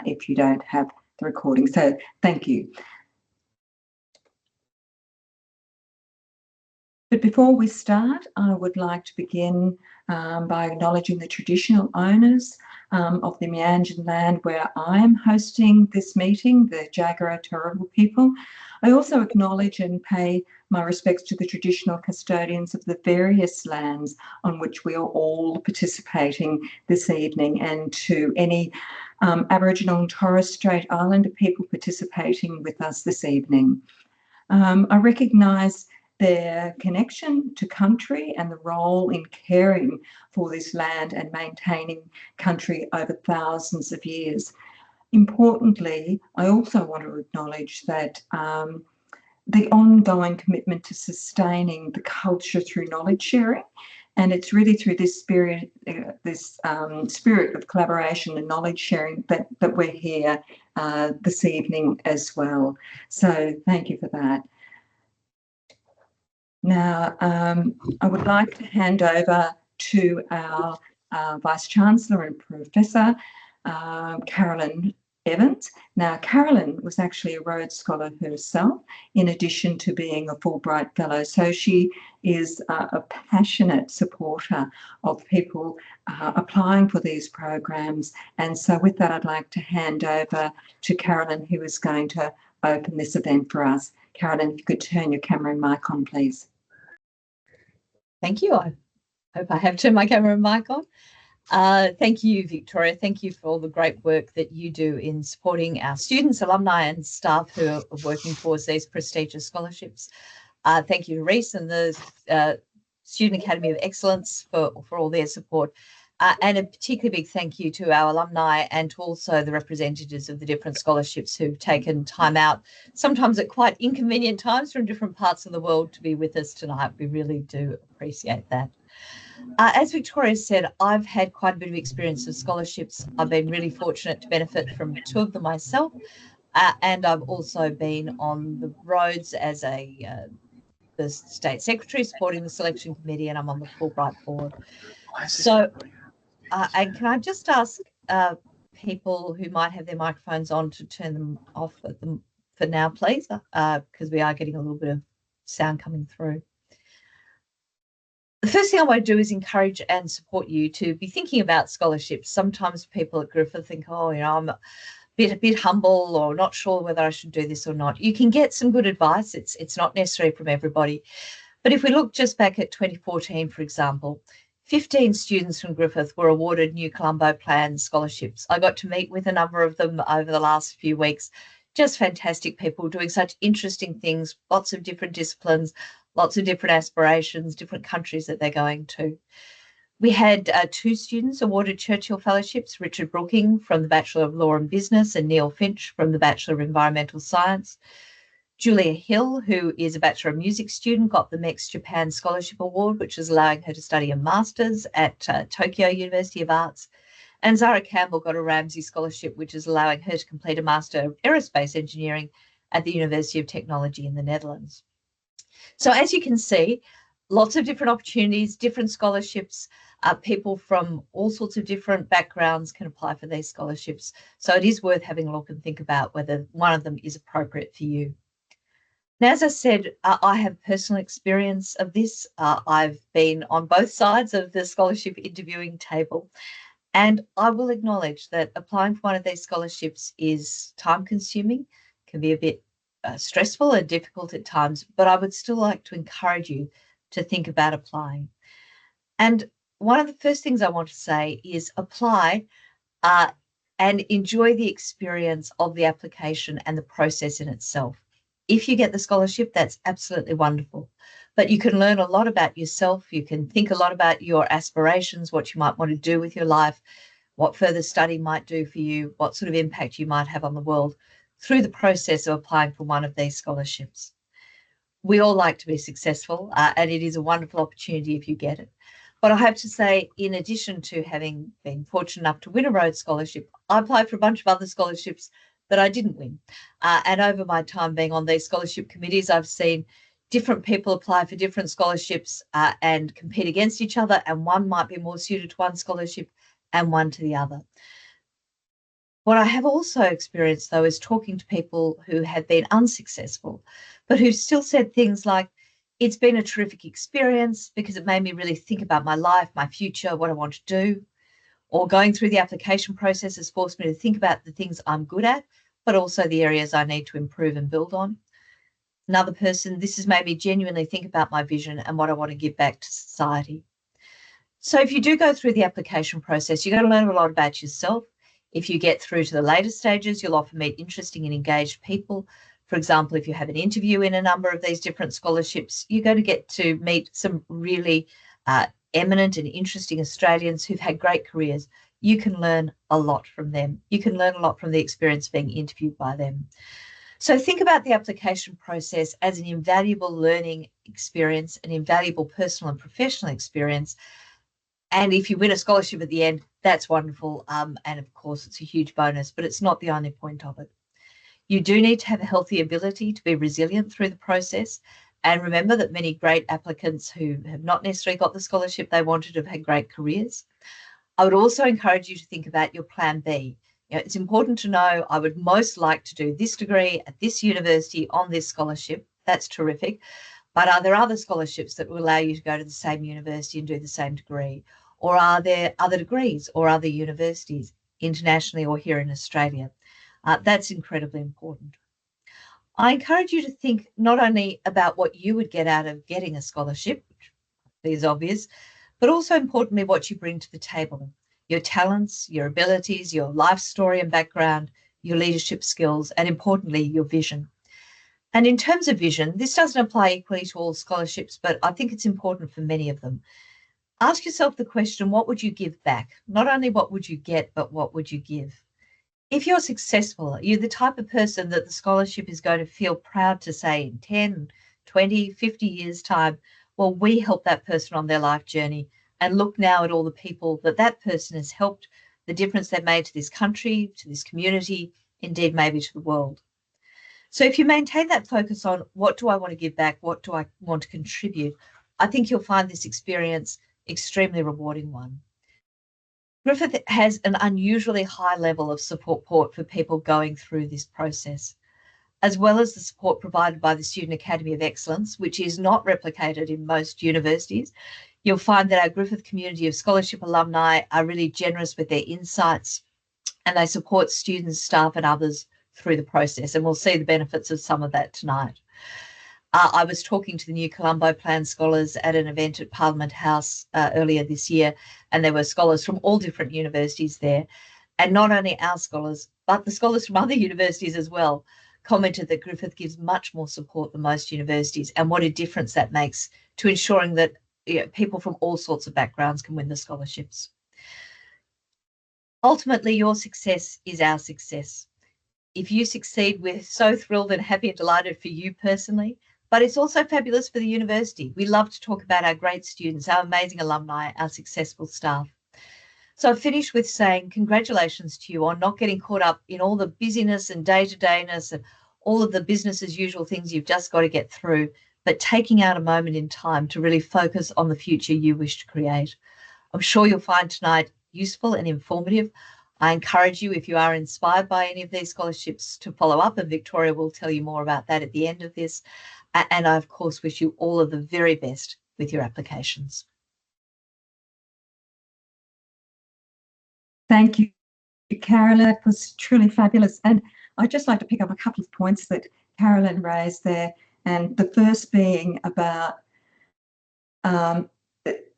if you don't have the recording. So thank you. But before we start, I would like to begin by acknowledging the traditional owners of the Meanjin land where I am hosting this meeting, the Jagera Turrbal people. I also acknowledge and pay my respects to the traditional custodians of the various lands on which we are all participating this evening, and to any Aboriginal and Torres Strait Islander people participating with us this evening. I recognise their connection to country and the role in caring for this land and maintaining country over thousands of years. Importantly, I also want to acknowledge that the ongoing commitment to sustaining the culture through knowledge sharing, and it's really through this spirit, spirit of collaboration and knowledge sharing that we're here this evening as well. So thank you for that. Now, I would like to hand over to our Vice-Chancellor and Professor, Carolyn Evans. Now, Carolyn was actually a Rhodes Scholar herself, in addition to being a Fulbright Fellow. So she is a passionate supporter of people applying for these programs. And so with that, I'd like to hand over to Carolyn, who is going to open this event for us. Carolyn, if you could turn your camera and mic on, please. Thank you. I hope I have turned my camera and mic on. Thank you, Victoria. Thank you for all the great work that you do in supporting our students, alumni and staff who are working towards these prestigious scholarships. Thank you to Reese and the Student Academy of Excellence for all their support. And a particularly big thank you to our alumni and to also the representatives of the different scholarships who've taken time out, sometimes at quite inconvenient times from different parts of the world, to be with us tonight. We really do appreciate that. As Victoria said, I've had quite a bit of experience of scholarships. I've been really fortunate to benefit from 2 of them myself, and I've also been on the Rhodes as the State Secretary supporting the selection committee, and I'm on the Fulbright board. So, and can I just ask people who might have their microphones on to turn them off for now, please, because we are getting a little bit of sound coming through. The first thing I want to do is encourage and support you to be thinking about scholarships. Sometimes people at Griffith think, oh, you know, I'm a bit humble or not sure whether I should do this or not. You can get some good advice. It's not necessary from everybody. But if we look just back at 2014, for example, 15 students from Griffith were awarded New Colombo Plan scholarships. I got to meet with a number of them over the last few weeks. Just fantastic people doing such interesting things, lots of different disciplines, lots of different aspirations, different countries that they're going to. We had 2 students awarded Churchill Fellowships, Richard Brooking from the Bachelor of Law and Business and Neil Finch from the Bachelor of Environmental Science. Julia Hill, who is a Bachelor of Music student, got the MEX Japan Scholarship Award, which is allowing her to study a Master's at Tokyo University of Arts. And Zara Campbell got a Ramsay Scholarship, which is allowing her to complete a Master of Aerospace Engineering at the University of Technology in the Netherlands. So as you can see, lots of different opportunities, different scholarships. People from all sorts of different backgrounds can apply for these scholarships. So it is worth having a look and think about whether one of them is appropriate for you. Now, as I said, I have personal experience of this. I've been on both sides of the scholarship interviewing table, and I will acknowledge that applying for one of these scholarships is time-consuming, can be a bit stressful and difficult at times, but I would still like to encourage you to think about applying. And one of the first things I want to say is apply and enjoy the experience of the application and the process in itself. If you get the scholarship, that's absolutely wonderful. But you can learn a lot about yourself. You can think a lot about your aspirations, what you might want to do with your life, what further study might do for you, what sort of impact you might have on the world through the process of applying for one of these scholarships. We all like to be successful, and it is a wonderful opportunity if you get it. But I have to say, in addition to having been fortunate enough to win a Rhodes Scholarship, I applied for a bunch of other scholarships that I didn't win. And over my time being on these scholarship committees, I've seen different people apply for different scholarships and compete against each other, and one might be more suited to one scholarship and one to the other. What I have also experienced, though, is talking to people who have been unsuccessful, but who still said things like, it's been a terrific experience because it made me really think about my life, my future, what I want to do. Or going through the application process has forced me to think about the things I'm good at, but also the areas I need to improve and build on. Another person, this has made me genuinely think about my vision and what I want to give back to society. So if you do go through the application process, you're going to learn a lot about yourself. If you get through to the later stages, you'll often meet interesting and engaged people. For example, if you have an interview in a number of these different scholarships, you're going to get to meet some really eminent and interesting Australians who've had great careers. You can learn a lot from them. You can learn a lot from the experience being interviewed by them. So think about the application process as an invaluable learning experience, an invaluable personal and professional experience. And if you win a scholarship at the end, that's wonderful. And of course, it's a huge bonus, but it's not the only point of it. You do need to have a healthy ability to be resilient through the process. And remember that many great applicants who have not necessarily got the scholarship they wanted have had great careers. I would also encourage you to think about your plan B. It's important to know, I would most like to do this degree at this university on this scholarship. That's terrific. But are there other scholarships that will allow you to go to the same university and do the same degree? Or are there other degrees or other universities internationally or here in Australia? That's incredibly important. I encourage you to think not only about what you would get out of getting a scholarship, which is obvious, but also importantly what you bring to the table. Your talents, your abilities, your life story and background, your leadership skills, and importantly, your vision. And in terms of vision, this doesn't apply equally to all scholarships, but I think it's important for many of them. Ask yourself the question, what would you give back? Not only what would you get, but what would you give? If you're successful, you're the type of person that the scholarship is going to feel proud to say in 10, 20, 50 years' time, well, we helped that person on their life journey, and look now at all the people that that person has helped, the difference they've made to this country, to this community, indeed maybe to the world. So if you maintain that focus on what do I want to give back, what do I want to contribute, I think you'll find this experience extremely rewarding one. Griffith has an unusually high level of support for people going through this process, as well as the support provided by the Student Academy of Excellence, which is not replicated in most universities. You'll find that our Griffith community of scholarship alumni are really generous with their insights, and they support students, staff, and others through the process. And we'll see the benefits of some of that tonight. I was talking to the new Colombo Plan scholars at an event at Parliament House earlier this year, and there were scholars from all different universities there. And not only our scholars, but the scholars from other universities as well, commented that Griffith gives much more support than most universities, and what a difference that makes to ensuring that people from all sorts of backgrounds can win the scholarships. Ultimately, your success is our success. If you succeed, we're so thrilled and happy and delighted for you personally, but it's also fabulous for the university. We love to talk about our great students, our amazing alumni, our successful staff. So I've finished with saying congratulations to you on not getting caught up in all the busyness and day-to-dayness and all of the business as usual things you've just got to get through, but taking out a moment in time to really focus on the future you wish to create. I'm sure you'll find tonight useful and informative. I encourage you, if you are inspired by any of these scholarships, to follow up, and Victoria will tell you more about that at the end of this. And I, of course, wish you all of the very best with your applications. Thank you, Carolyn. It was truly fabulous. And I'd just like to pick up a couple of points that Carolyn raised there. And the first being about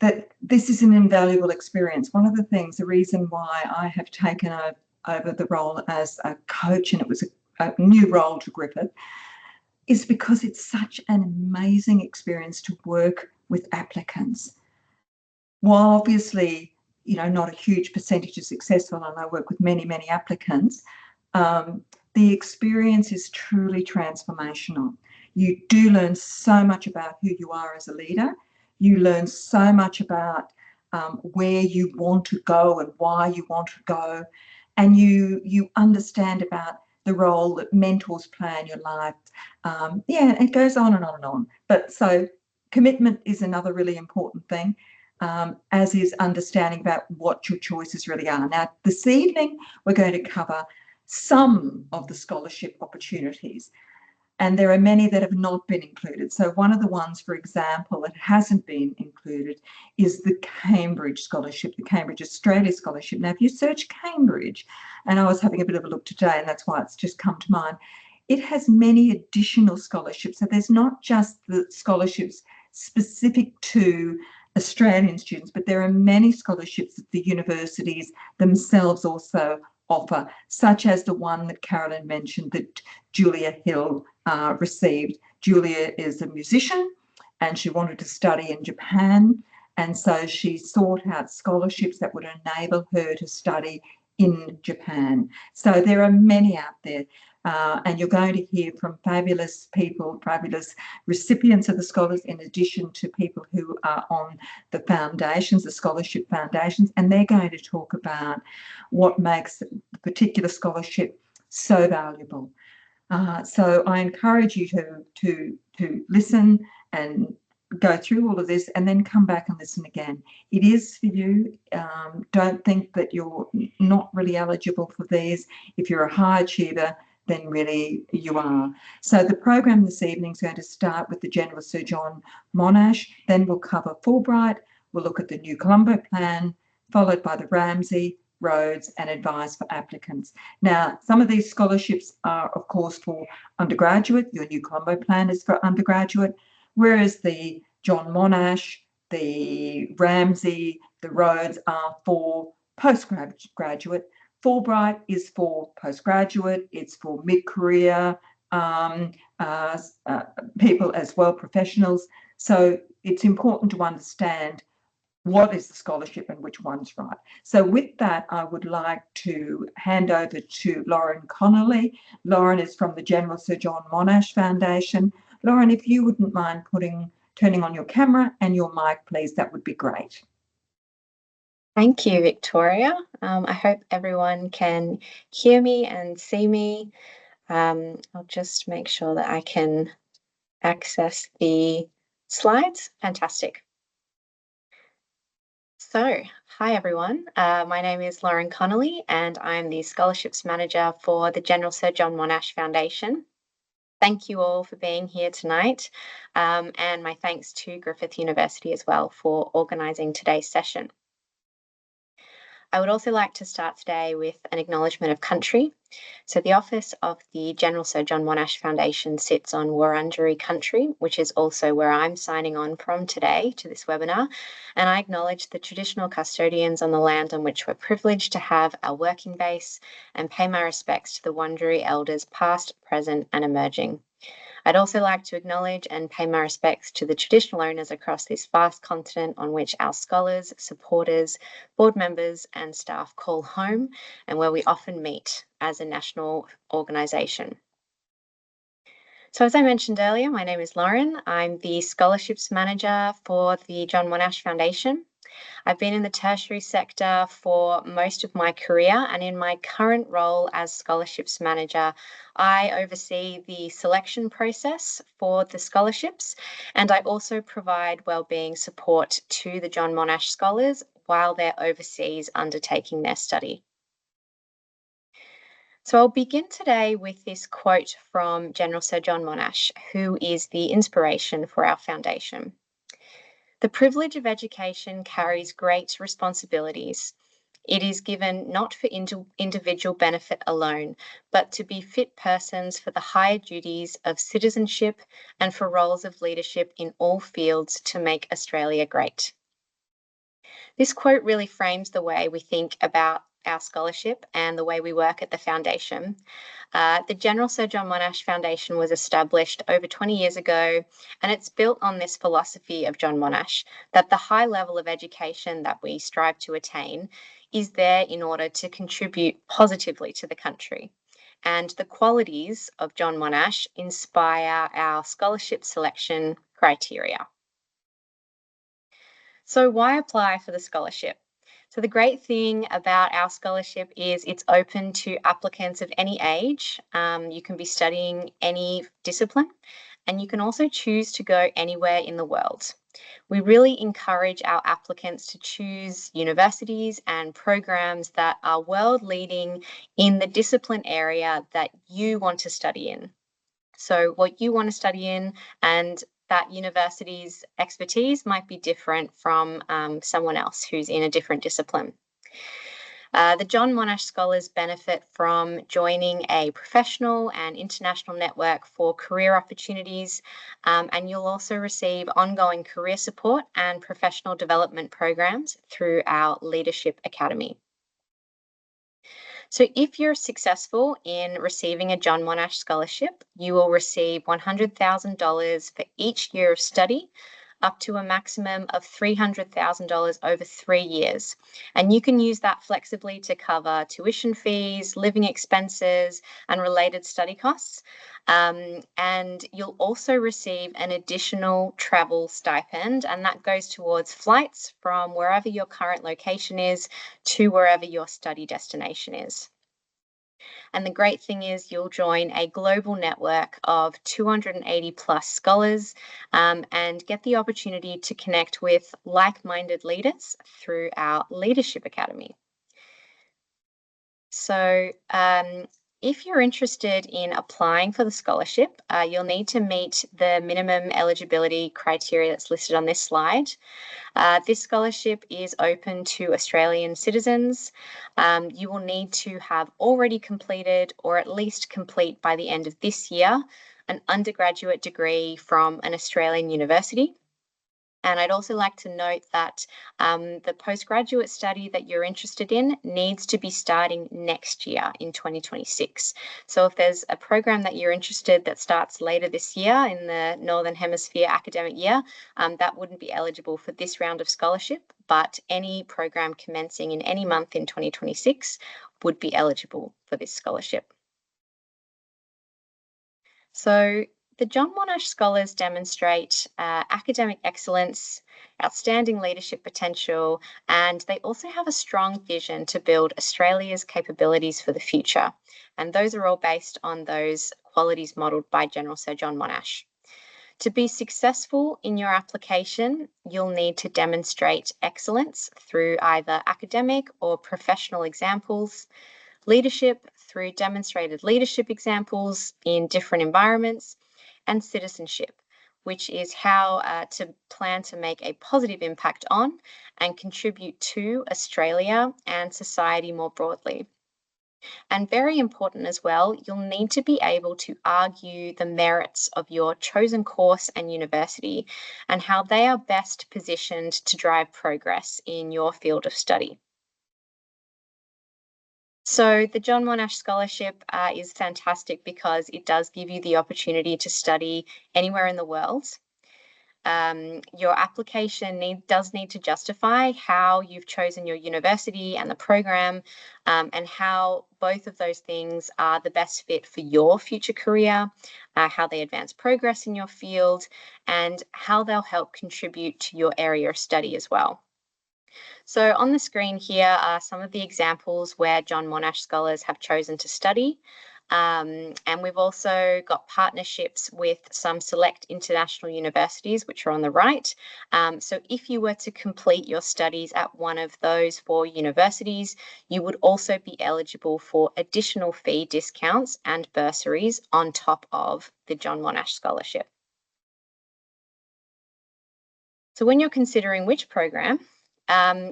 that this is an invaluable experience. One of the things, the reason why I have taken over the role as a coach, and it was a new role to Griffith, is because it's such an amazing experience to work with applicants. While obviously, not a huge percentage is successful, and I work with many, many applicants, the experience is truly transformational. You do learn so much about who you are as a leader. You learn so much about where you want to go and why you want to go. And you understand about the role that mentors play in your life. It goes on and on and on. But so commitment is another really important thing. as is understanding about what your choices really are. Now, this evening, we're going to cover some of the scholarship opportunities, and there are many that have not been included. So one of the ones, for example, that hasn't been included is the Cambridge Scholarship, the Cambridge Australia Scholarship. Now, if you search Cambridge, and I was having a bit of a look today, and that's why it's just come to mind, it has many additional scholarships. So there's not just the scholarships specific to Australian students, but there are many scholarships that the universities themselves also offer, such as the one that Carolyn mentioned that Julia Hill received. Julia is a musician and she wanted to study in Japan, and so she sought out scholarships that would enable her to study in Japan. So there are many out there. And you're going to hear from fabulous people, fabulous recipients of the scholars, in addition to people who are on the foundations, the scholarship foundations, and they're going to talk about what makes the particular scholarship so valuable. So I encourage you to listen and go through all of this and then come back and listen again. It is for you. Don't think that you're not really eligible for these. If you're a high achiever, then really you are. So the program this evening is going to start with the General Sir John Monash, then we'll cover Fulbright, we'll look at the New Colombo Plan, followed by the Ramsay, Rhodes, and advice for applicants. Now, some of these scholarships are, of course, for undergraduate. Your New Colombo Plan is for undergraduate, whereas the John Monash, the Ramsay, the Rhodes are for postgraduate. Fulbright is for postgraduate, it's for mid-career people as well, professionals. So it's important to understand what is the scholarship and which one's right. So with that, I would like to hand over to Lauren Connolly. Lauren is from the General Sir John Monash Foundation. Lauren, if you wouldn't mind turning on your camera and your mic, please, that would be great. Thank you, Victoria. I hope everyone can hear me and see me. I'll just make sure that I can access the slides. Fantastic. So, hi everyone. My name is Lauren Connolly and I'm the Scholarships Manager for the General Sir John Monash Foundation. Thank you all for being here tonight, and my thanks to Griffith University as well for organising today's session. I would also like to start today with an acknowledgement of country. So the office of the General Sir John Monash Foundation sits on Wurundjeri country, which is also where I'm signing on from today to this webinar. And I acknowledge the traditional custodians on the land on which we're privileged to have our working base, and pay my respects to the Wurundjeri elders past, present and emerging. I'd also like to acknowledge and pay my respects to the traditional owners across this vast continent on which our scholars, supporters, board members and staff call home, and where we often meet as a national organisation. So as I mentioned earlier, my name is Lauren. I'm the Scholarships Manager for the John Monash Foundation. I've been in the tertiary sector for most of my career, and in my current role as Scholarships Manager, I oversee the selection process for the scholarships, and I also provide wellbeing support to the John Monash scholars while they're overseas undertaking their study. So I'll begin today with this quote from General Sir John Monash, who is the inspiration for our foundation. The privilege of education carries great responsibilities. It is given not for individual benefit alone, but to be fit persons for the higher duties of citizenship and for roles of leadership in all fields to make Australia great. This quote really frames the way we think about our scholarship and the way we work at the foundation. The General Sir John Monash Foundation was established over 20 years ago, and it's built on this philosophy of John Monash, that the high level of education that we strive to attain is there in order to contribute positively to the country. And the qualities of John Monash inspire our scholarship selection criteria. So why apply for the scholarship? So the great thing about our scholarship is it's open to applicants of any age. You can be studying any discipline, and you can also choose to go anywhere in the world. We really encourage our applicants to choose universities and programs that are world leading in the discipline area that you want to study in. So what you want to study in, and that university's expertise might be different from someone else who's in a different discipline. The John Monash Scholars benefit from joining a professional and international network for career opportunities, and you'll also receive ongoing career support and professional development programs through our Leadership Academy. So if you're successful in receiving a John Monash Scholarship, you will receive $100,000 for each year of study, up to a maximum of $300,000 over 3 years. And you can use that flexibly to cover tuition fees, living expenses, and related study costs. And you'll also receive an additional travel stipend, and that goes towards flights from wherever your current location is to wherever your study destination is. And the great thing is you'll join a global network of 280 plus scholars and get the opportunity to connect with like-minded leaders through our Leadership Academy. So if you're interested in applying for the scholarship, you'll need to meet the minimum eligibility criteria that's listed on this slide. This scholarship is open to Australian citizens. You will need to have already completed, or at least complete by the end of this year, an undergraduate degree from an Australian university. And I'd also like to note that the postgraduate study that you're interested in needs to be starting next year in 2026. So if there's a program that you're interested that starts later this year in the Northern Hemisphere academic year, that wouldn't be eligible for this round of scholarship, but any program commencing in any month in 2026 would be eligible for this scholarship. So the John Monash Scholars demonstrate academic excellence, outstanding leadership potential, and they also have a strong vision to build Australia's capabilities for the future. And those are all based on those qualities modelled by General Sir John Monash. To be successful in your application, you'll need to demonstrate excellence through either academic or professional examples, leadership through demonstrated leadership examples in different environments, and citizenship, which is how to plan to make a positive impact on and contribute to Australia and society more broadly. And very important as well, you'll need to be able to argue the merits of your chosen course and university and how they are best positioned to drive progress in your field of study. So the John Monash Scholarship is fantastic because it does give you the opportunity to study anywhere in the world. Your application does need to justify how you've chosen your university and the program, and how both of those things are the best fit for your future career, how they advance progress in your field, and how they'll help contribute to your area of study as well. So on the screen here are some of the examples where John Monash Scholars have chosen to study. And we've also got partnerships with some select international universities, which are on the right. So if you were to complete your studies at one of those 4 universities, you would also be eligible for additional fee discounts and bursaries on top of the John Monash Scholarship. So when you're considering which program,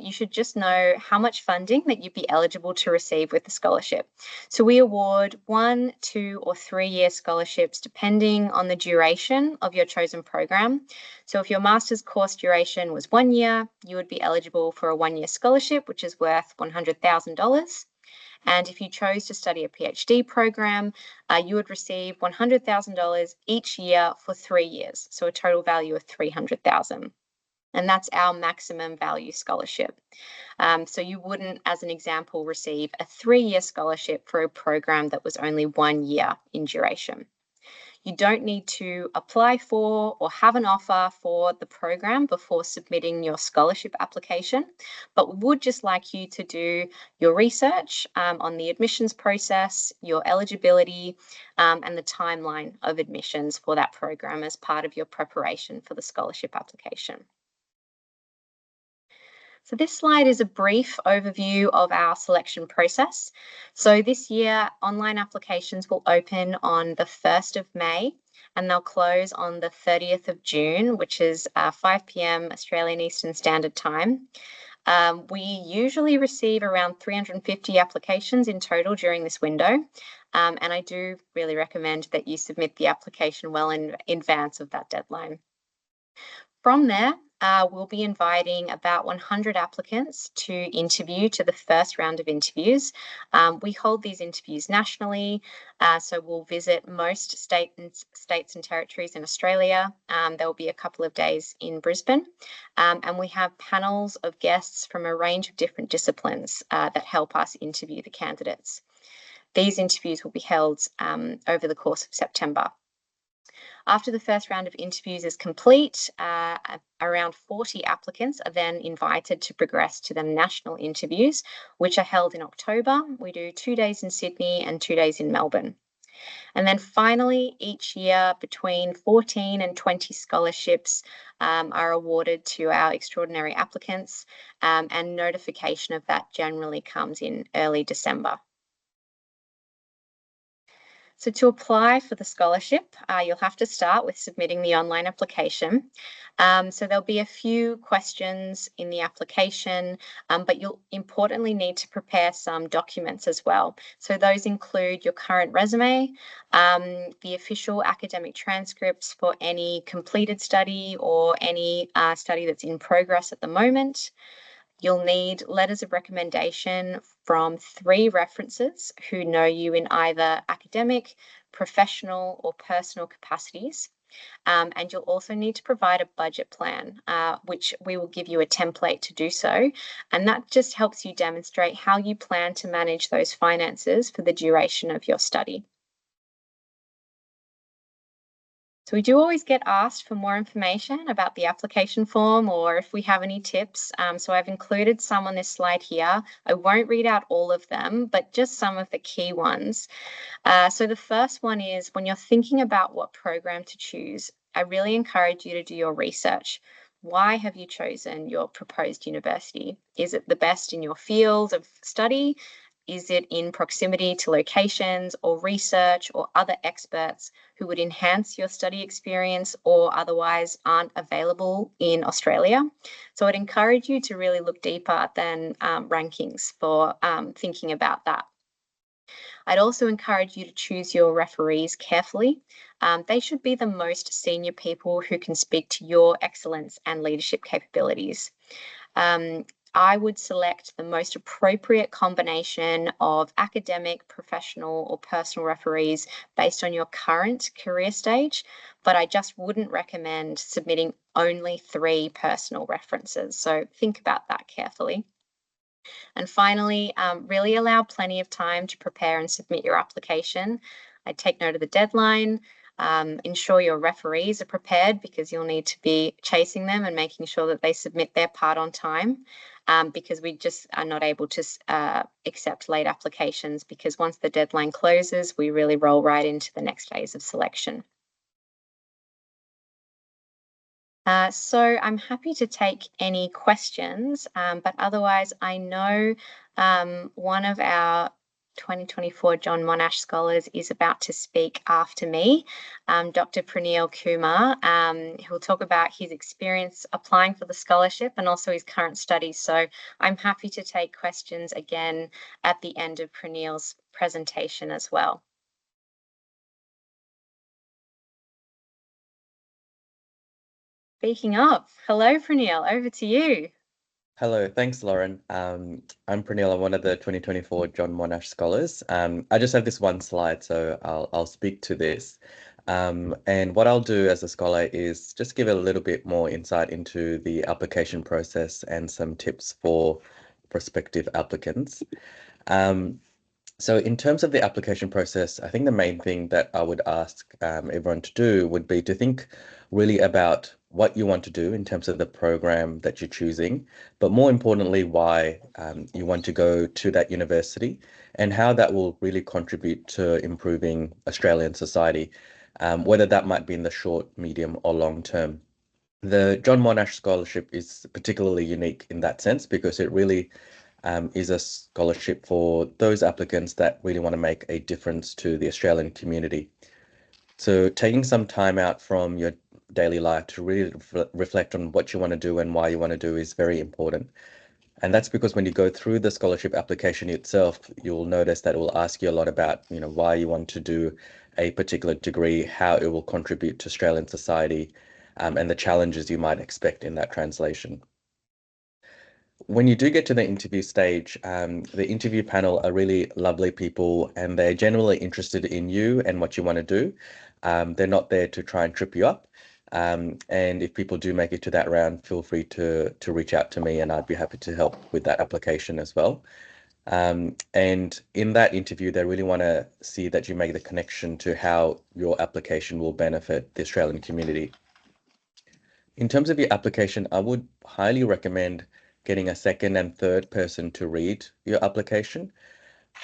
you should just know how much funding that you'd be eligible to receive with the scholarship. So we award 1, 2, or 3-year scholarships depending on the duration of your chosen program. So if your master's course duration was 1 year, you would be eligible for a 1-year scholarship, which is worth $100,000. And if you chose to study a PhD program, you would receive $100,000 each year for 3 years, so a total value of $300,000. And that's our maximum value scholarship. So you wouldn't, as an example, receive a 3-year scholarship for a program that was only 1 year in duration. You don't need to apply for or have an offer for the program before submitting your scholarship application, but we would just like you to do your research on the admissions process, your eligibility, and the timeline of admissions for that program as part of your preparation for the scholarship application. So this slide is a brief overview of our selection process. So this year, online applications will open on the 1st of May and they'll close on the 30th of June, which is 5 p.m. Australian Eastern Standard Time. We usually receive around 350 applications in total during this window. And I do really recommend that you submit the application well in advance of that deadline. From there, we'll be inviting about 100 applicants to interview to the first round of interviews. We hold these interviews nationally, so we'll visit most states and territories in Australia. There will be a couple of days in Brisbane, and we have panels of guests from a range of different disciplines that help us interview the candidates. These interviews will be held over the course of September. After the first round of interviews is complete, around 40 applicants are then invited to progress to the national interviews, which are held in October. We do 2 days in Sydney and 2 days in Melbourne. And then finally, each year between 14 and 20 scholarships are awarded to our extraordinary applicants, and notification of that generally comes in early December. So to apply for the scholarship, you'll have to start with submitting the online application. So there'll be a few questions in the application, but you'll importantly need to prepare some documents as well. So those include your current resume, the official academic transcripts for any completed study or any study that's in progress at the moment. You'll need letters of recommendation from 3 references who know you in either academic, professional, or personal capacities. And you'll also need to provide a budget plan, which we will give you a template to do so. And that just helps you demonstrate how you plan to manage those finances for the duration of your study. So we do always get asked for more information about the application form or if we have any tips. So I've included some on this slide here. I won't read out all of them, but just some of the key ones. So the first one is when you're thinking about what program to choose, I really encourage you to do your research. Why have you chosen your proposed university? Is it the best in your field of study? Is it in proximity to locations or research or other experts who would enhance your study experience or otherwise aren't available in Australia? So I'd encourage you to really look deeper than rankings for thinking about that. I'd also encourage you to choose your referees carefully. They should be the most senior people who can speak to your excellence and leadership capabilities. I would select the most appropriate combination of academic, professional, or personal referees based on your current career stage, but I just wouldn't recommend submitting only 3 personal references. So think about that carefully. And finally, really allow plenty of time to prepare and submit your application. I take note of the deadline. Ensure your referees are prepared because you'll need to be chasing them and making sure that they submit their part on time, because we just are not able to accept late applications, because once the deadline closes, we really roll right into the next phase of selection. So I'm happy to take any questions, but otherwise I know one of our 2024 John Monash Scholars is about to speak after me, Dr. Praneel Kumar, who'll talk about his experience applying for the scholarship and also his current studies. So I'm happy to take questions again at the end of Praneel's presentation as well. Speaking of, hello Praneel, over to you. Hello, thanks, Lauren. I'm Praneel. I'm one of the 2024 John Monash Scholars. I just have this one slide, so I'll speak to this. And what I'll do as a scholar is just give a little bit more insight into the application process and some tips for prospective applicants. So in terms of the application process, I think the main thing that I would ask everyone to do would be to think really about what you want to do in terms of the program that you're choosing, but more importantly, why you want to go to that university and how that will really contribute to improving Australian society, whether that might be in the short, medium, or long term. The John Monash Scholarship is particularly unique in that sense because it really is a scholarship for those applicants that really want to make a difference to the Australian community. So taking some time out from your daily life to really reflect on what you want to do and why you want to do is very important. And that's because when you go through the scholarship application itself, you'll notice that it will ask you a lot about, why you want to do a particular degree, how it will contribute to Australian society, and the challenges you might expect in that translation. When you do get to the interview stage, the interview panel are really lovely people and they're generally interested in you and what you want to do. They're not there to try and trip you up. And if people do make it to that round, feel free to reach out to me and I'd be happy to help with that application as well. And in that interview, they really want to see that you make the connection to how your application will benefit the Australian community. In terms of your application, I would highly recommend getting a second and third person to read your application.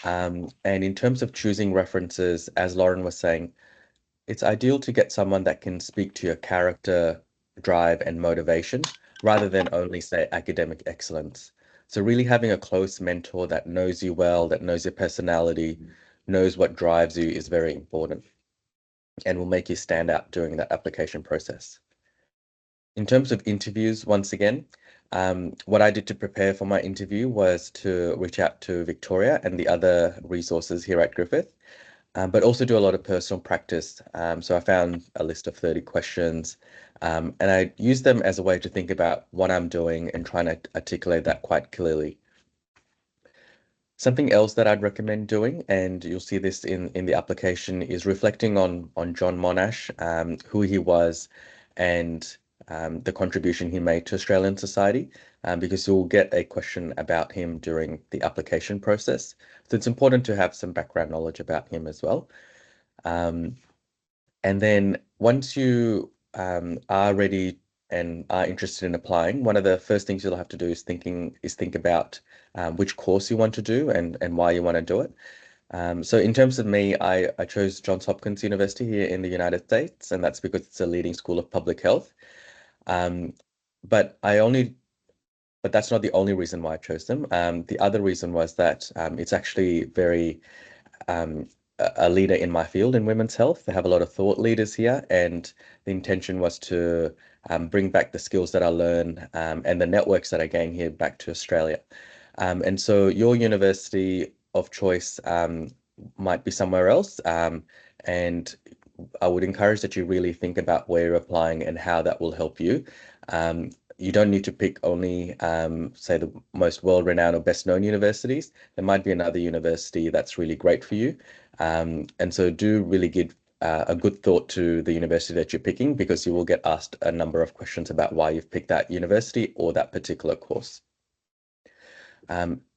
And in terms of choosing references, as Lauren was saying, it's ideal to get someone that can speak to your character, drive, and motivation, rather than only say academic excellence. So really having a close mentor that knows you well, that knows your personality, knows what drives you is very important and will make you stand out during that application process. In terms of interviews, once again, what I did to prepare for my interview was to reach out to Victoria and the other resources here at Griffith, but also do a lot of personal practice. So I found a list of 30 questions, and I used them as a way to think about what I'm doing and trying to articulate that quite clearly. Something else that I'd recommend doing, and you'll see this in the application, is reflecting on John Monash, who he was, and the contribution he made to Australian society, because you'll get a question about him during the application process. So it's important to have some background knowledge about him as well. And then once you are ready and are interested in applying, one of the first things you'll have to do is think about which course you want to do and why you want to do it. So in terms of me, I chose Johns Hopkins University here in the United States, and that's because it's a leading school of public health. But that's not the only reason why I chose them. The other reason was that it's actually very a leader in my field in women's health. They have a lot of thought leaders here, and the intention was to bring back the skills that I learn and the networks that I gain here back to Australia. And so your university of choice might be somewhere else, and I would encourage that you really think about where you're applying and how that will help you. You don't need to pick only, say, the most world-renowned or best-known universities. There might be another university that's really great for you. And so do really give a good thought to the university that you're picking, because you will get asked a number of questions about why you've picked that university or that particular course.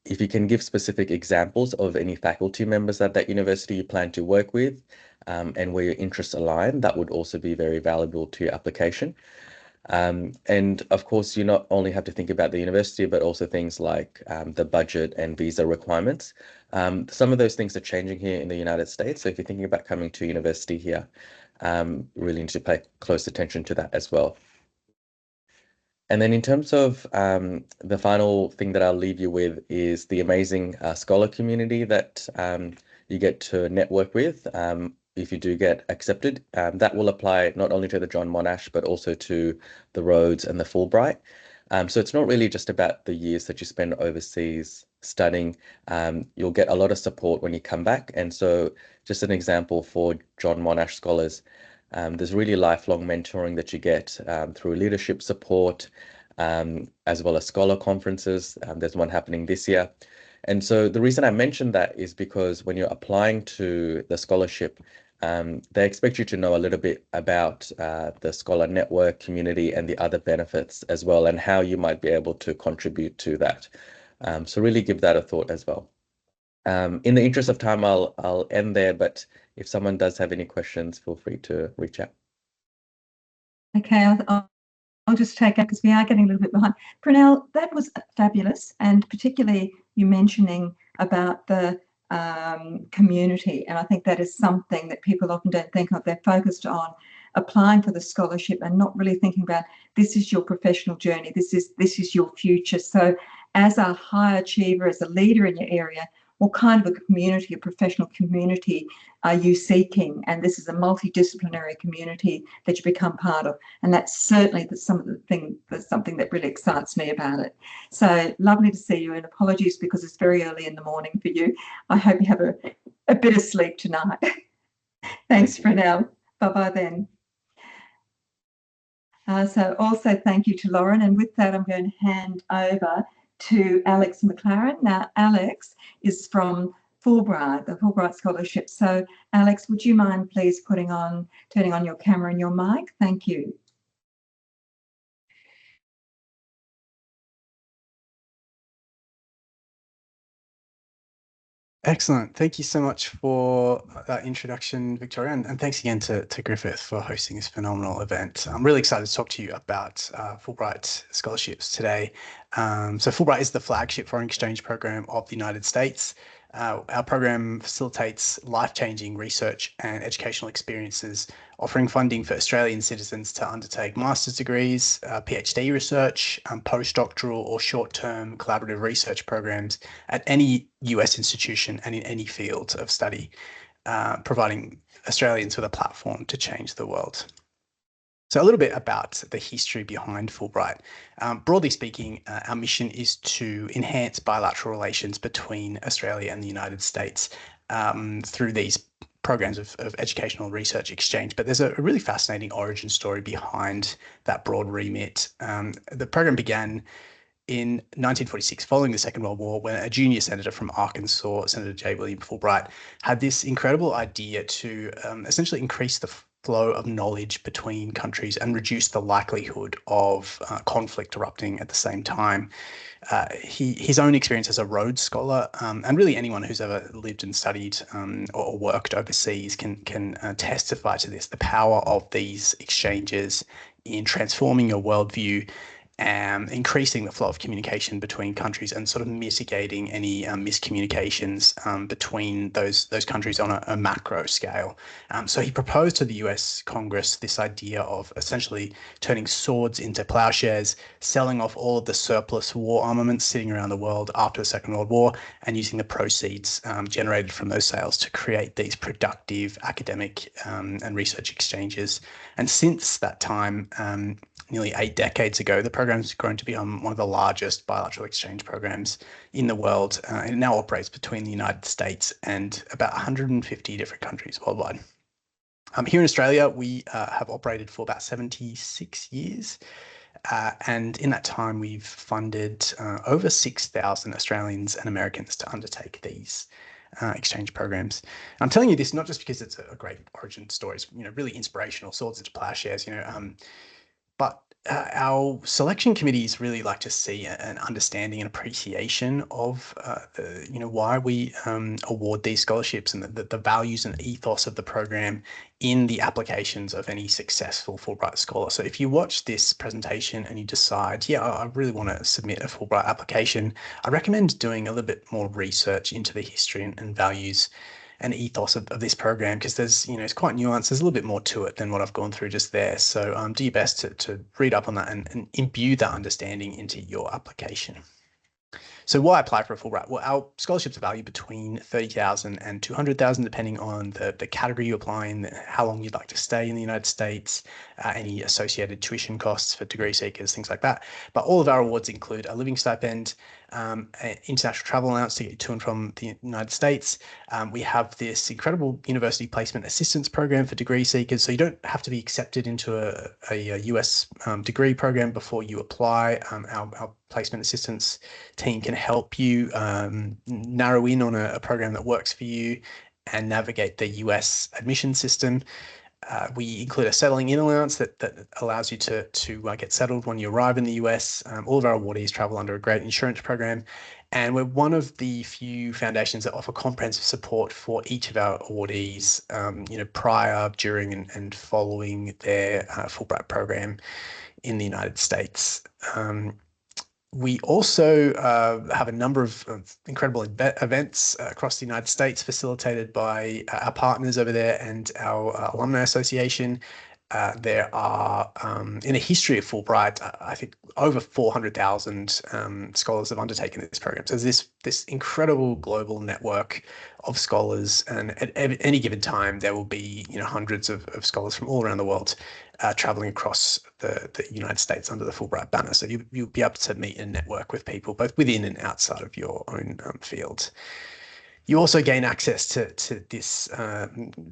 If you can give specific examples of any faculty members at that university you plan to work with and where your interests align, that would also be very valuable to your application. And of course, you not only have to think about the university, but also things like the budget and visa requirements. Some of those things are changing here in the United States. So if you're thinking about coming to university here, really need to pay close attention to that as well. And then in terms of the final thing that I'll leave you with is the amazing scholar community that you get to network with. If you do get accepted, that will apply not only to the John Monash, but also to the Rhodes and the Fulbright. So it's not really just about the years that you spend overseas studying. You'll get a lot of support when you come back. And so just an example for John Monash scholars, there's really lifelong mentoring that you get through leadership support, as well as scholar conferences. There's one happening this year. And so the reason I mentioned that is because when you're applying to the scholarship, they expect you to know a little bit about the scholar network community and the other benefits as well, and how you might be able to contribute to that. So really give that a thought as well. In the interest of time, I'll end there, but if someone does have any questions, feel free to reach out. Okay, I'll just take it because we are getting a little bit behind. Prunell, that was fabulous, and particularly you mentioning about the community, and I think that is something that people often don't think of. They're focused on applying for the scholarship and not really thinking about this is your professional journey, this is your future. So as a high achiever, as a leader in your area, what kind of a community, a professional community are you seeking? And this is a multidisciplinary community that you become part of. And that's certainly something that really excites me about it. So lovely to see you, and apologies because it's very early in the morning for you. I hope you have a bit of sleep tonight. Thanks for now. Bye-bye then. So also thank you to Lauren. And with that, I'm going to hand over to Alex McLaren. Now, Alex is from Fulbright, the Fulbright Scholarship. So, Alex, would you mind please turning on your camera and your mic? Thank you. Excellent. Thank you so much for that introduction, Victoria, and thanks again to Griffith for hosting this phenomenal event. I'm really excited to talk to you about Fulbright scholarships today. So Fulbright is the flagship foreign exchange program of the United States. Our program facilitates life-changing research and educational experiences, offering funding for Australian citizens to undertake master's degrees, PhD research, postdoctoral or short-term collaborative research programs at any US institution and in any field of study, providing Australians with a platform to change the world. So a little bit about the history behind Fulbright. Broadly speaking, our mission is to enhance bilateral relations between Australia and the United States through these programs of educational research exchange. But there's a really fascinating origin story behind that broad remit. The program began in 1946, following the Second World War, when a junior senator from Arkansas, Senator J. William Fulbright, had this incredible idea to essentially increase the flow of knowledge between countries and reduce the likelihood of conflict erupting at the same time. His own experience as a Rhodes scholar, and really anyone who's ever lived and studied or worked overseas can testify to this, the power of these exchanges in transforming your worldview, increasing the flow of communication between countries and sort of mitigating any miscommunications between those countries on a macro scale. So he proposed to the US Congress this idea of essentially turning swords into plowshares, selling off all of the surplus war armaments sitting around the world after the Second World War, and using the proceeds generated from those sales to create these productive academic and research exchanges. And since that time, nearly 8 decades ago, the program's grown to be one of the largest bilateral exchange programs in the world. It now operates between the United States and about 150 different countries worldwide. Here in Australia, we have operated for about 76 years. And in that time, we've funded over 6,000 Australians and Americans to undertake these exchange programs. I'm telling you this not just because it's a great origin story, it's really inspirational, swords into plowshares, but our selection committees really like to see an understanding and appreciation of why we award these scholarships and the values and ethos of the program in the applications of any successful Fulbright scholar. So if you watch this presentation and you decide, yeah, I really want to submit a Fulbright application, I recommend doing a little bit more research into the history and values and ethos of this program, because there's, it's quite nuanced. There's a little bit more to it than what I've gone through just there. So do your best to read up on that and imbue that understanding into your application. So why apply for a Fulbright? Well, our scholarships are valued between $30,000 and $200,000, depending on the category you apply in, how long you'd like to stay in the United States, any associated tuition costs for degree seekers, things like that. But all of our awards include a living stipend, international travel allowance to get you to and from the United States. We have this incredible university placement assistance program for degree seekers, so you don't have to be accepted into a US degree program before you apply. Our placement assistance team can help you narrow in on a program that works for you and navigate the US admission system. We include a settling in allowance that allows you to get settled when you arrive in the US. All of our awardees travel under a great insurance program, and we're one of the few foundations that offer comprehensive support for each of our awardees, prior, during, and following their Fulbright program in the United States. We also have a number of incredible events across the United States facilitated by our partners over there and our alumni association. there are, in the history of Fulbright, I think over 400,000 scholars have undertaken this program. So there's this incredible global network of scholars, and at any given time, there will be hundreds of scholars from all around the world traveling across the United States under the Fulbright banner. So you'll be able to meet and network with people both within and outside of your own field. You also gain access to this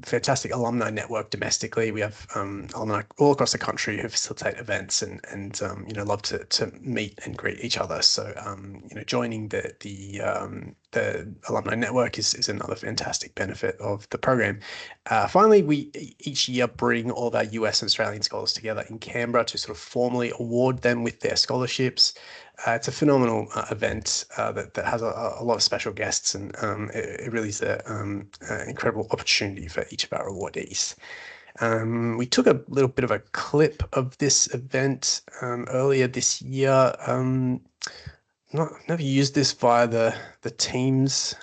fantastic alumni network domestically. We have alumni all across the country who facilitate events and love to meet and greet each other. So joining the alumni network is another fantastic benefit of the program. Finally, we each year bring all of our US and Australian scholars together in Canberra to sort of formally award them with their scholarships. It's a phenomenal event that has a lot of special guests, and it really is an incredible opportunity for each of our awardees. We took a little bit of a clip of this event earlier this year. Never used this via the Teams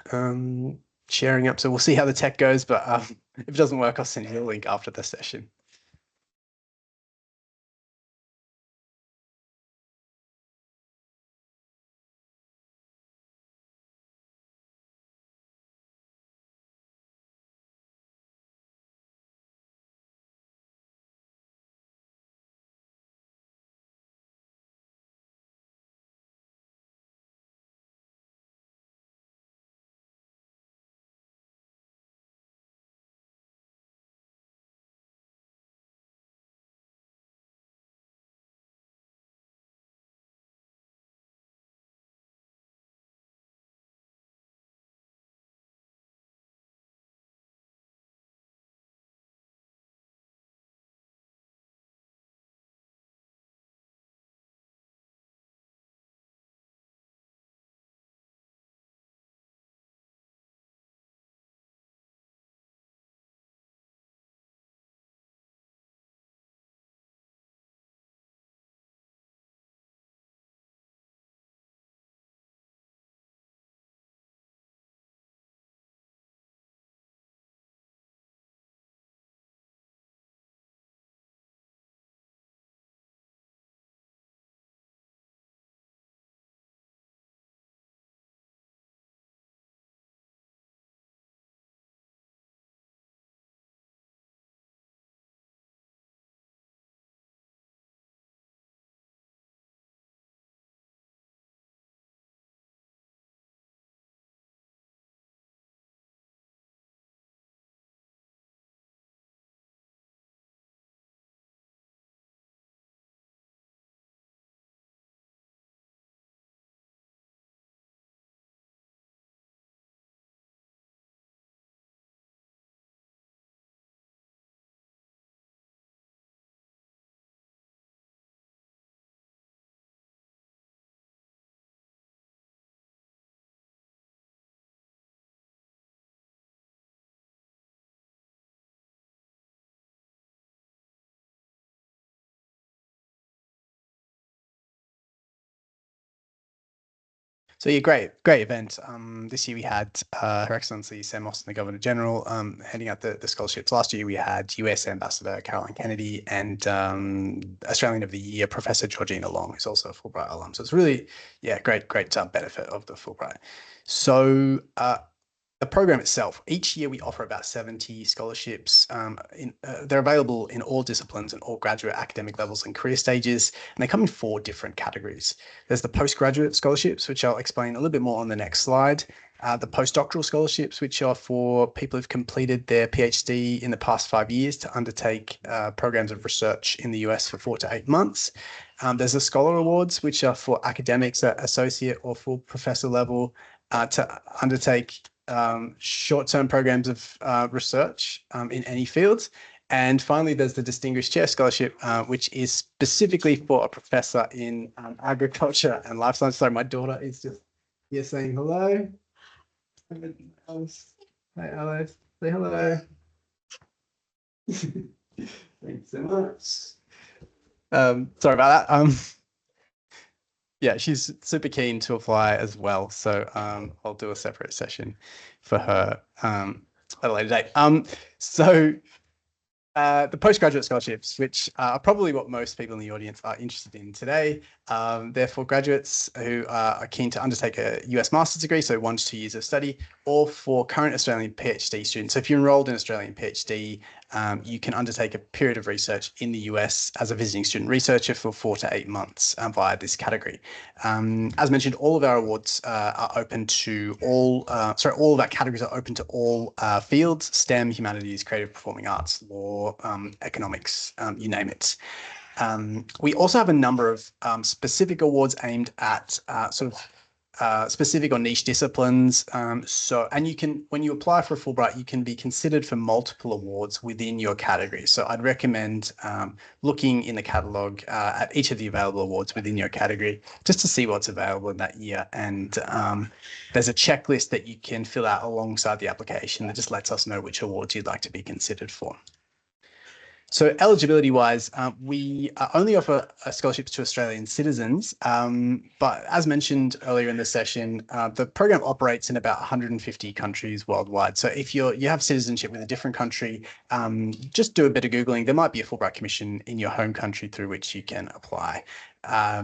sharing up, so we'll see how the tech goes, but if it doesn't work, I'll send you a link after the session. So yeah, great event. This year we had Her Excellency Sam Austin, the Governor General, handing out the scholarships. Last year we had US Ambassador Carolyn Kennedy and Australian of the Year Professor Georgina Long, who's also a Fulbright alum. So it's really, great benefit of the Fulbright. So the program itself, each year we offer about 70 scholarships. They're available in all disciplines and all graduate academic levels and career stages, and they come in 4 different categories. There's the postgraduate scholarships, which I'll explain a little bit more on the next slide. The postdoctoral scholarships, which are for people who've completed their PhD in the past 5 years to undertake programs of research in the US for 4 to 8 months. There's the Scholar Awards, which are for academics at associate or full professor level to undertake short-term programs of research in any field. And finally, there's the Distinguished Chair Scholarship, which is specifically for a professor in agriculture and life science. Sorry, my daughter is just here saying hello. Hi, Alice. Say hello. Thanks so much. Sorry about that. Yeah, she's super keen to apply as well. So I'll do a separate session for her at a later date. So The postgraduate scholarships, which are probably what most people in the audience are interested in today. They're for graduates who are keen to undertake a US master's degree, so 1 to 2 years of study, or for current Australian PhD students. So if you're enrolled in Australian PhD, you can undertake a period of research in the US as a visiting student researcher for 4 to 8 months via this category. As mentioned, all of our awards are open to all of our categories are open to all fields: STEM, humanities, creative, performing arts, law, economics, you name it. We also have a number of specific awards aimed at specific or niche disciplines. And you can, when you apply for a Fulbright, you can be considered for multiple awards within your category. So I'd recommend looking in the catalogue at each of the available awards within your category, just to see what's available in that year. And there's a checklist that you can fill out alongside the application that just lets us know which awards you'd like to be considered for. So eligibility-wise, we only offer scholarships to Australian citizens, but as mentioned earlier in the session, the program operates in about 150 countries worldwide. So if you have citizenship with a different country, just do a bit of Googling. There might be a Fulbright Commission in your home country through which you can apply.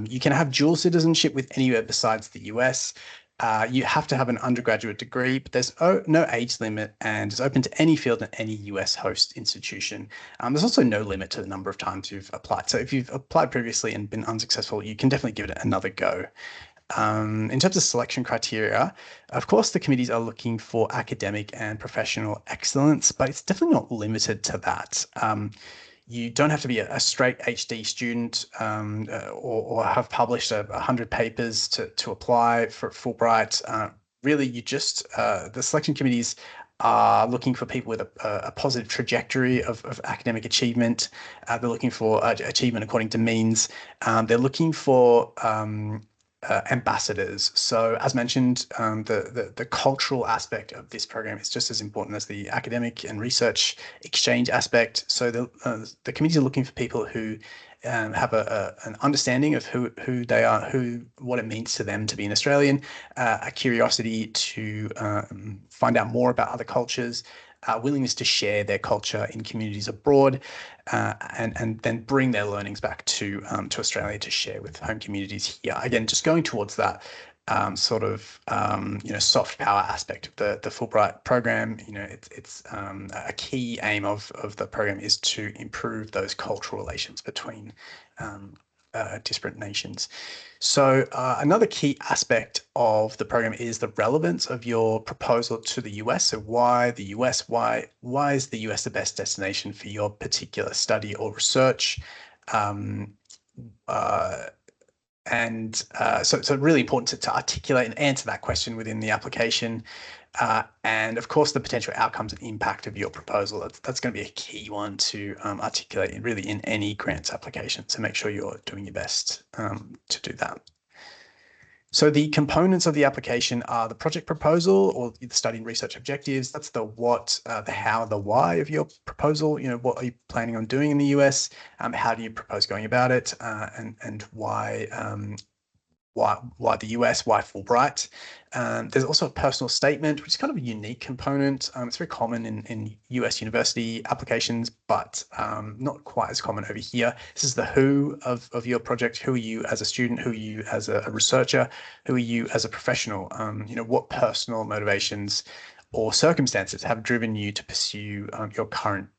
You can have dual citizenship with anywhere besides the US. You have to have an undergraduate degree, but there's no age limit, and it's open to any field and any US host institution. There's also no limit to the number of times you've applied. So if you've applied previously and been unsuccessful, you can definitely give it another go. In terms of selection criteria, of course, the committees are looking for academic and professional excellence, but it's definitely not limited to that. You don't have to be a straight HD student or have published 100 papers to apply for Fulbright. Really, you just, the selection committees are looking for people with a positive trajectory of academic achievement. They're looking for achievement according to means. They're looking for ambassadors. So as mentioned, the cultural aspect of this program is just as important as the academic and research exchange aspect. So the committees are looking for people who have an understanding of who they are, what it means to them to be an Australian, a curiosity to find out more about other cultures, willingness to share their culture in communities abroad, and then bring their learnings back to Australia to share with home communities here. Again, just going towards that soft power aspect of the Fulbright program. It's a key aim of the program is to improve those cultural relations between disparate nations. So another key aspect of the program is the relevance of your proposal to the US. So why the US? Why is the US the best destination for your particular study or research? So it's really important to articulate and answer that question within the application. And of course, the potential outcomes and impact of your proposal, that's going to be a key one to articulate really in any grants application. So make sure you're doing your best to do that. So the components of the application are the project proposal or the study and research objectives. That's the what, the how, the why of your proposal. What are you planning on doing in the US? How do you propose going about it? And why the US, why Fulbright? There's also a personal statement, which is kind of a unique component. It's very common in US university applications, but not quite as common over here. This is the who of your project. Who are you as a student? Who are you as a researcher? Who are you as a professional? What personal motivations or circumstances have driven you to pursue your current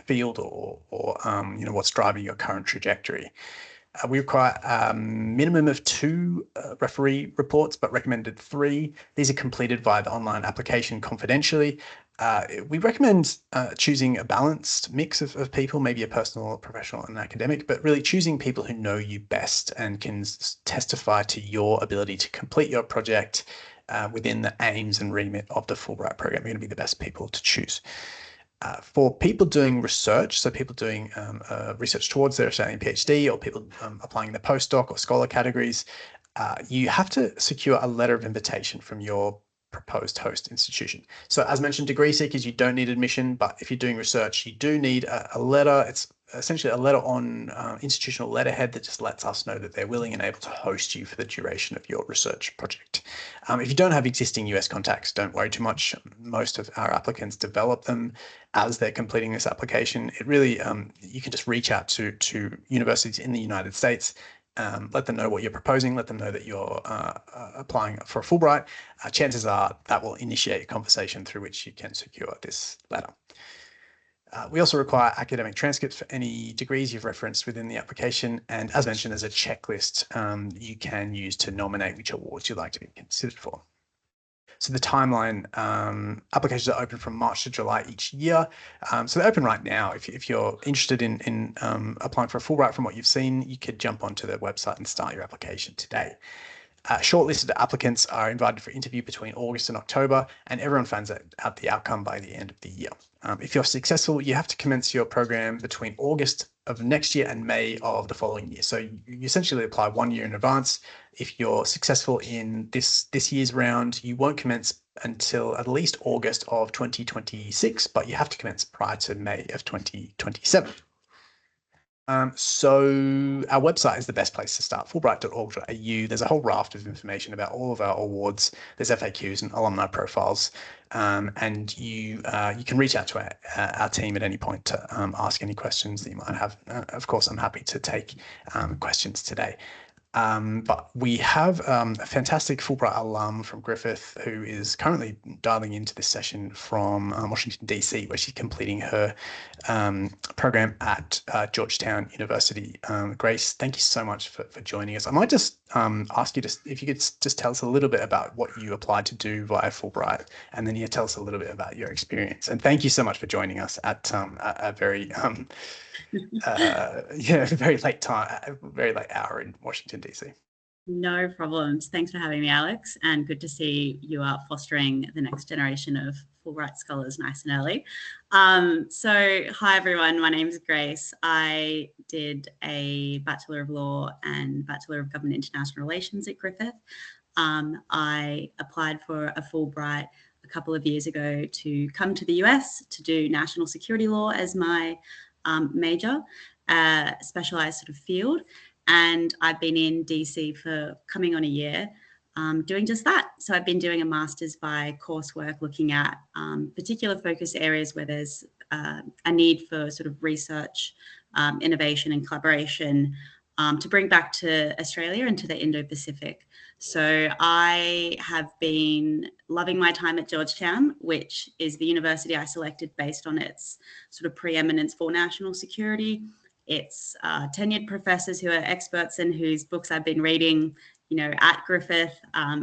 field or what's driving your current trajectory? We require a minimum of 2 referee reports, but recommended 3. These are completed via the online application confidentially. We recommend choosing a balanced mix of people, maybe a personal, professional, and academic, but really choosing people who know you best and can testify to your ability to complete your project within the aims and remit of the Fulbright program. You're going to be the best people to choose. For people doing research, so people doing research towards their Australian PhD or people applying the postdoc or scholar categories, you have to secure a letter of invitation from your proposed host institution. So as mentioned, degree seekers, you don't need admission, but if you're doing research, you do need a letter. It's essentially a letter on institutional letterhead that just lets us know that they're willing and able to host you for the duration of your research project. If you don't have existing US contacts, don't worry too much. Most of our applicants develop them as they're completing this application. It really, you can just reach out to universities in the United States, let them know what you're proposing, let them know that you're applying for a Fulbright. Chances are that will initiate a conversation through which you can secure this letter. We also require academic transcripts for any degrees you've referenced within the application. And as mentioned, there's a checklist you can use to nominate which awards you'd like to be considered for. So the timeline, applications are open from March to July each year. So they're open right now. If you're interested in applying for a Fulbright from what you've seen, you could jump onto the website and start your application today. Shortlisted applicants are invited for interview between August and October, and everyone finds out the outcome by the end of the year. If you're successful, you have to commence your program between August of next year and May of the following year. So you essentially apply 1 year in advance. If you're successful in this year's round, you won't commence until at least August of 2026, but you have to commence prior to May of 2027. So our website is the best place to start, fulbright.org.au. There's a whole raft of information about all of our awards. There's FAQs and alumni profiles, and you can reach out to our team at any point to ask any questions that you might have. Of course, I'm happy to take questions today. But we have a fantastic Fulbright alum from Griffith who is currently dialing into this session from Washington, D.C., where she's completing her program at Georgetown University. Grace, thank you so much for joining us. I might just ask you if you could just tell us a little bit about what you applied to do via Fulbright, and then tell us a little bit about your experience. And thank you so much for joining us at a very very late time, very late hour in Washington, D.C. No problems. Thanks for having me, Alex, and good to see you are fostering the next generation of Fulbright scholars nice and early. So hi, everyone. My name is Grace. I did a Bachelor of Law and Bachelor of Government International Relations at Griffith. I applied for a Fulbright a couple of years ago to come to the US to do national security law as my major, specialized sort of field. And I've been in DC for coming on a year doing just that. So I've been doing a master's by coursework looking at particular focus areas where there's a need for sort of research, innovation and collaboration to bring back to Australia and to the Indo-Pacific. So I have been loving my time at Georgetown, which is the university I selected based on its sort of preeminence for national security. It's tenured professors who are experts and whose books I've been reading, at Griffith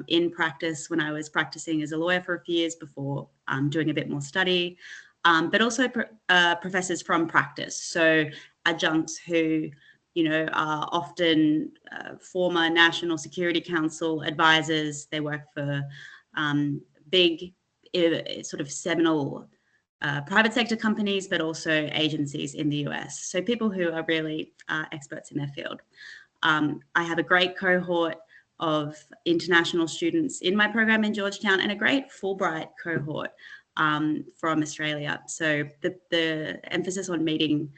in practice when I was practicing as a lawyer for a few years before doing a bit more study, but also professors from practice. So adjuncts who are often former National Security Council advisors. They work for big sort of seminal private sector companies, but also agencies in the US. So people who are really experts in their field. I have a great cohort of international students in my program in Georgetown and a great Fulbright cohort from Australia. So the emphasis on meeting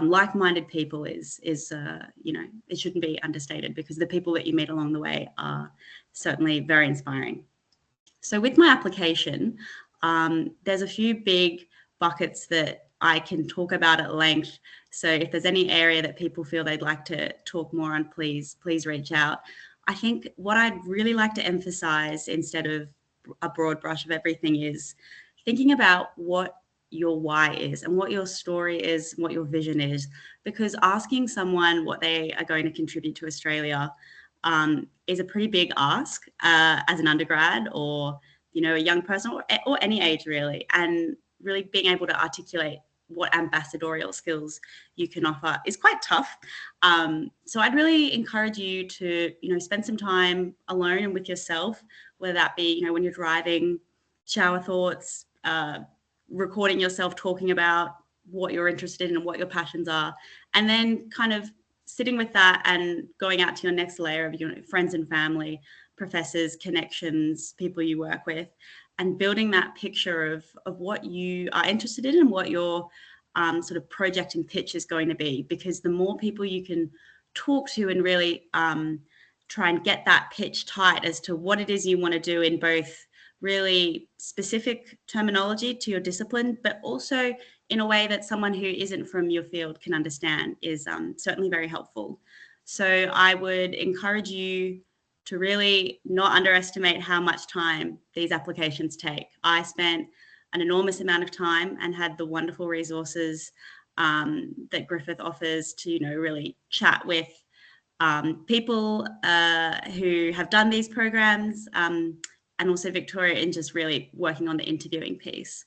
like-minded people is it shouldn't be understated, because the people that you meet along the way are certainly very inspiring. So with my application, there's a few big buckets that I can talk about at length. So if there's any area that people feel they'd like to talk more on, please reach out. I think what I'd really like to emphasize instead of a broad brush of everything is thinking about what your why is and what your story is, what your vision is, because asking someone what they are going to contribute to Australia is a pretty big ask as an undergrad or a young person or any age really, and really being able to articulate what ambassadorial skills you can offer is quite tough. So I'd really encourage you to spend some time alone and with yourself, whether that be when you're driving, shower thoughts, recording yourself talking about what you're interested in and what your passions are, and then kind of sitting with that and going out to your next layer of friends and family, professors, connections, people you work with, and building that picture of what you are interested in and what your sort of project and pitch is going to be, because the more people you can talk to and really try and get that pitch tight as to what it is you want to do in both really specific terminology to your discipline, but also in a way that someone who isn't from your field can understand, is certainly very helpful. So I would encourage you to really not underestimate how much time these applications take. I spent an enormous amount of time and had the wonderful resources that Griffith offers to, you know, really chat with people who have done these programs, and also Victoria in just really working on the interviewing piece.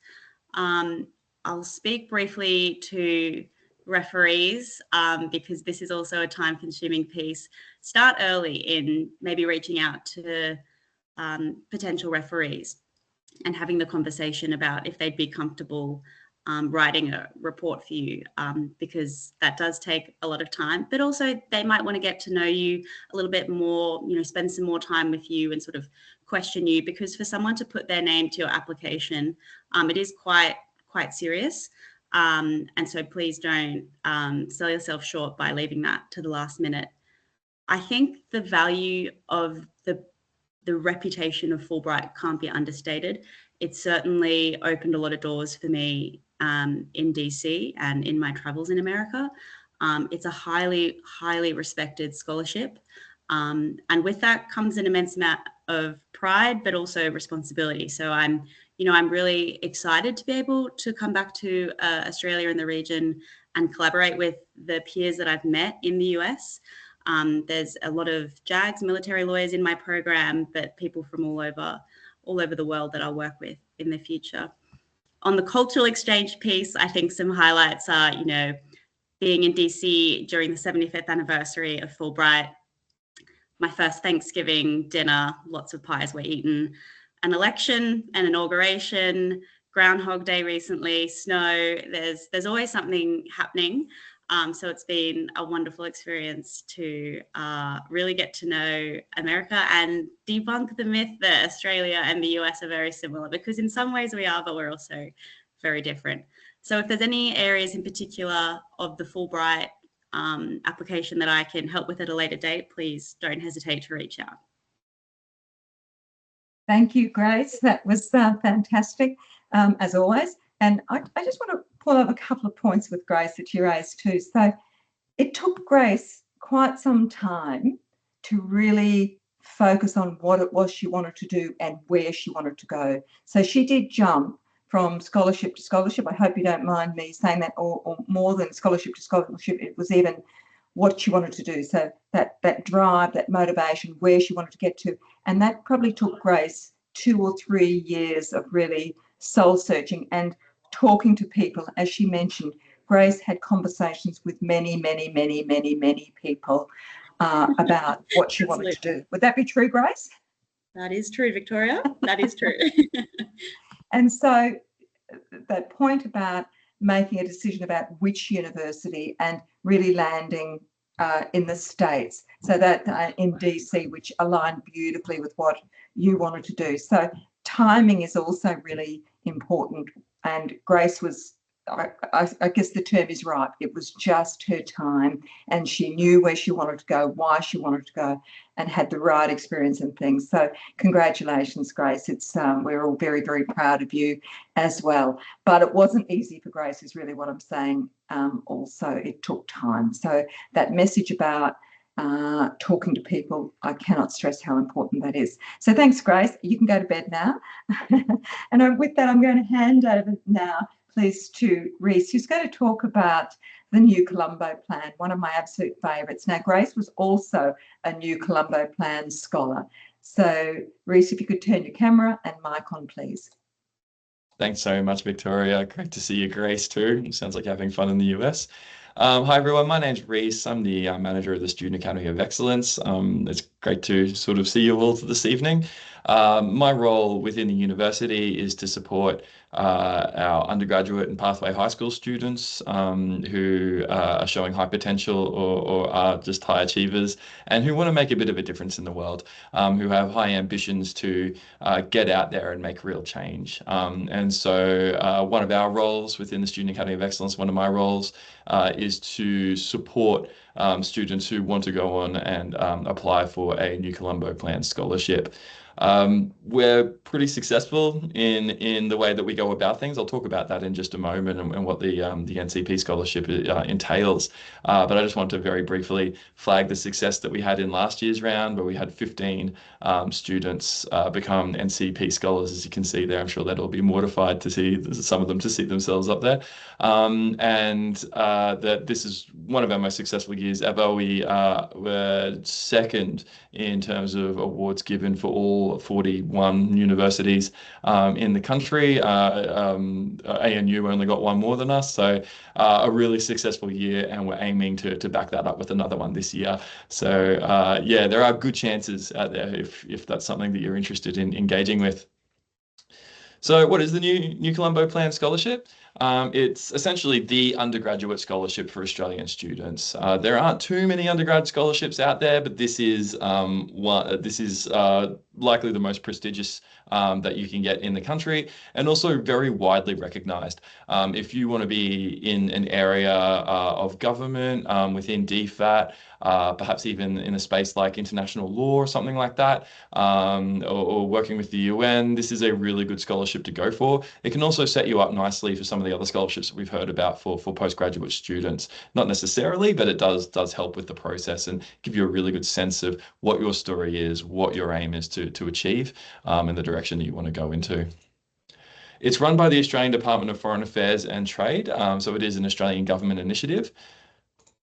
I'll speak briefly to referees because this is also a time-consuming piece. Start early in maybe reaching out to potential referees and having the conversation about if they'd be comfortable writing a report for you, because that does take a lot of time, but also they might want to get to know you a little bit more, you know, spend some more time with you and sort of question you, because for someone to put their name to your application, it is quite serious. And so please don't sell yourself short by leaving that to the last minute. I think the value of the reputation of Fulbright can't be understated. It certainly opened a lot of doors for me in DC and in my travels in America. It's a highly, highly respected scholarship. And with that comes an immense amount of pride, but also responsibility. So I'm really excited to be able to come back to Australia and the region and collaborate with the peers that I've met in the US. There's a lot of JAGs, military lawyers in my program, but people from all over the world that I'll work with in the future. On the cultural exchange piece, I think some highlights are, you know, being in DC during the 75th anniversary of Fulbright, my first Thanksgiving dinner, lots of pies were eaten, an election, an inauguration, Groundhog Day recently, snow, there's always something happening. So it's been a wonderful experience to really get to know America and debunk the myth that Australia and the US are very similar, because in some ways we are, but we're also very different. So if there's any areas in particular of the Fulbright application that I can help with at a later date, please don't hesitate to reach out. Thank you, Grace. That was fantastic, as always. And I just want to pull up a couple of points with Grace that you raised too. So it took Grace quite some time to really focus on what it was she wanted to do and where she wanted to go. So she did jump from scholarship to scholarship. I hope you don't mind me saying that, or more than scholarship to scholarship, it was even what she wanted to do. So that drive, that motivation, where she wanted to get to. And that probably took Grace 2 or 3 years of really soul searching and talking to people. As she mentioned, Grace had conversations with many people about what she wanted to do. Would that be true, Grace? That is true, Victoria. That is true. And so that point about making a decision about which university and really landing in the States, so that in DC, which aligned beautifully with what you wanted to do. So timing is also really important. And Grace was, I guess the term is right, it was just her time, and she knew where she wanted to go, why she wanted to go, and had the right experience and things. So congratulations, Grace. It's we're all very, very proud of you as well. But it wasn't easy for Grace, is really what I'm saying. Also, it took time. So that message about talking to people, I cannot stress how important that is. So thanks, Grace. You can go to bed now. And with that, I'm going to hand over now, please, to Reese, who's going to talk about the New Colombo Plan, one of my absolute favourites. Now, Grace was also a New Colombo Plan scholar. So, Reese, if you could turn your camera and mic on, please. Thanks so much, Victoria. Great to see you, Grace, too. It sounds like you're having fun in the US. Hi, everyone. My name's Reese. I'm the manager of the Student Academy of Excellence. It's great to sort of see you all this evening. My role within the university is to support our undergraduate and pathway high school students who are showing high potential or are just high achievers and who want to make a bit of a difference in the world, who have high ambitions to get out there and make real change. And so one of our roles within the Student Academy of Excellence, one of my roles is to support students who want to go on and apply for a New Colombo Plan scholarship. We're pretty successful in the way that we go about things. I'll talk about that in just a moment and what the NCP scholarship entails. But I just want to very briefly flag the success that we had in last year's round, where we had 15 students become NCP scholars. As you can see there, I'm sure they'd all be mortified to see some of them to see themselves up there. And that this is one of our most successful years ever. We were second in terms of awards given for all 41 universities in the country. ANU only got one more than us, so a really successful year, and we're aiming to back that up with another one this year. So yeah, there are good chances out there if that's something that you're interested in engaging with. So what is the New Colombo Plan Scholarship? It's essentially the undergraduate scholarship for Australian students. There aren't too many undergrad scholarships out there, but this is likely the most prestigious that you can get in the country, and also very widely recognised. If you want to be in an area of government within DFAT, perhaps even in a space like international law or something like that, or working with the UN, this is a really good scholarship to go for. It can also set you up nicely for some of the other scholarships that we've heard about for postgraduate students. Not necessarily, but it does help with the process and give you a really good sense of what your story is, what your aim is to achieve, and the direction that you want to go into. It's run by the Australian Department of Foreign Affairs and Trade, so it is an Australian government initiative.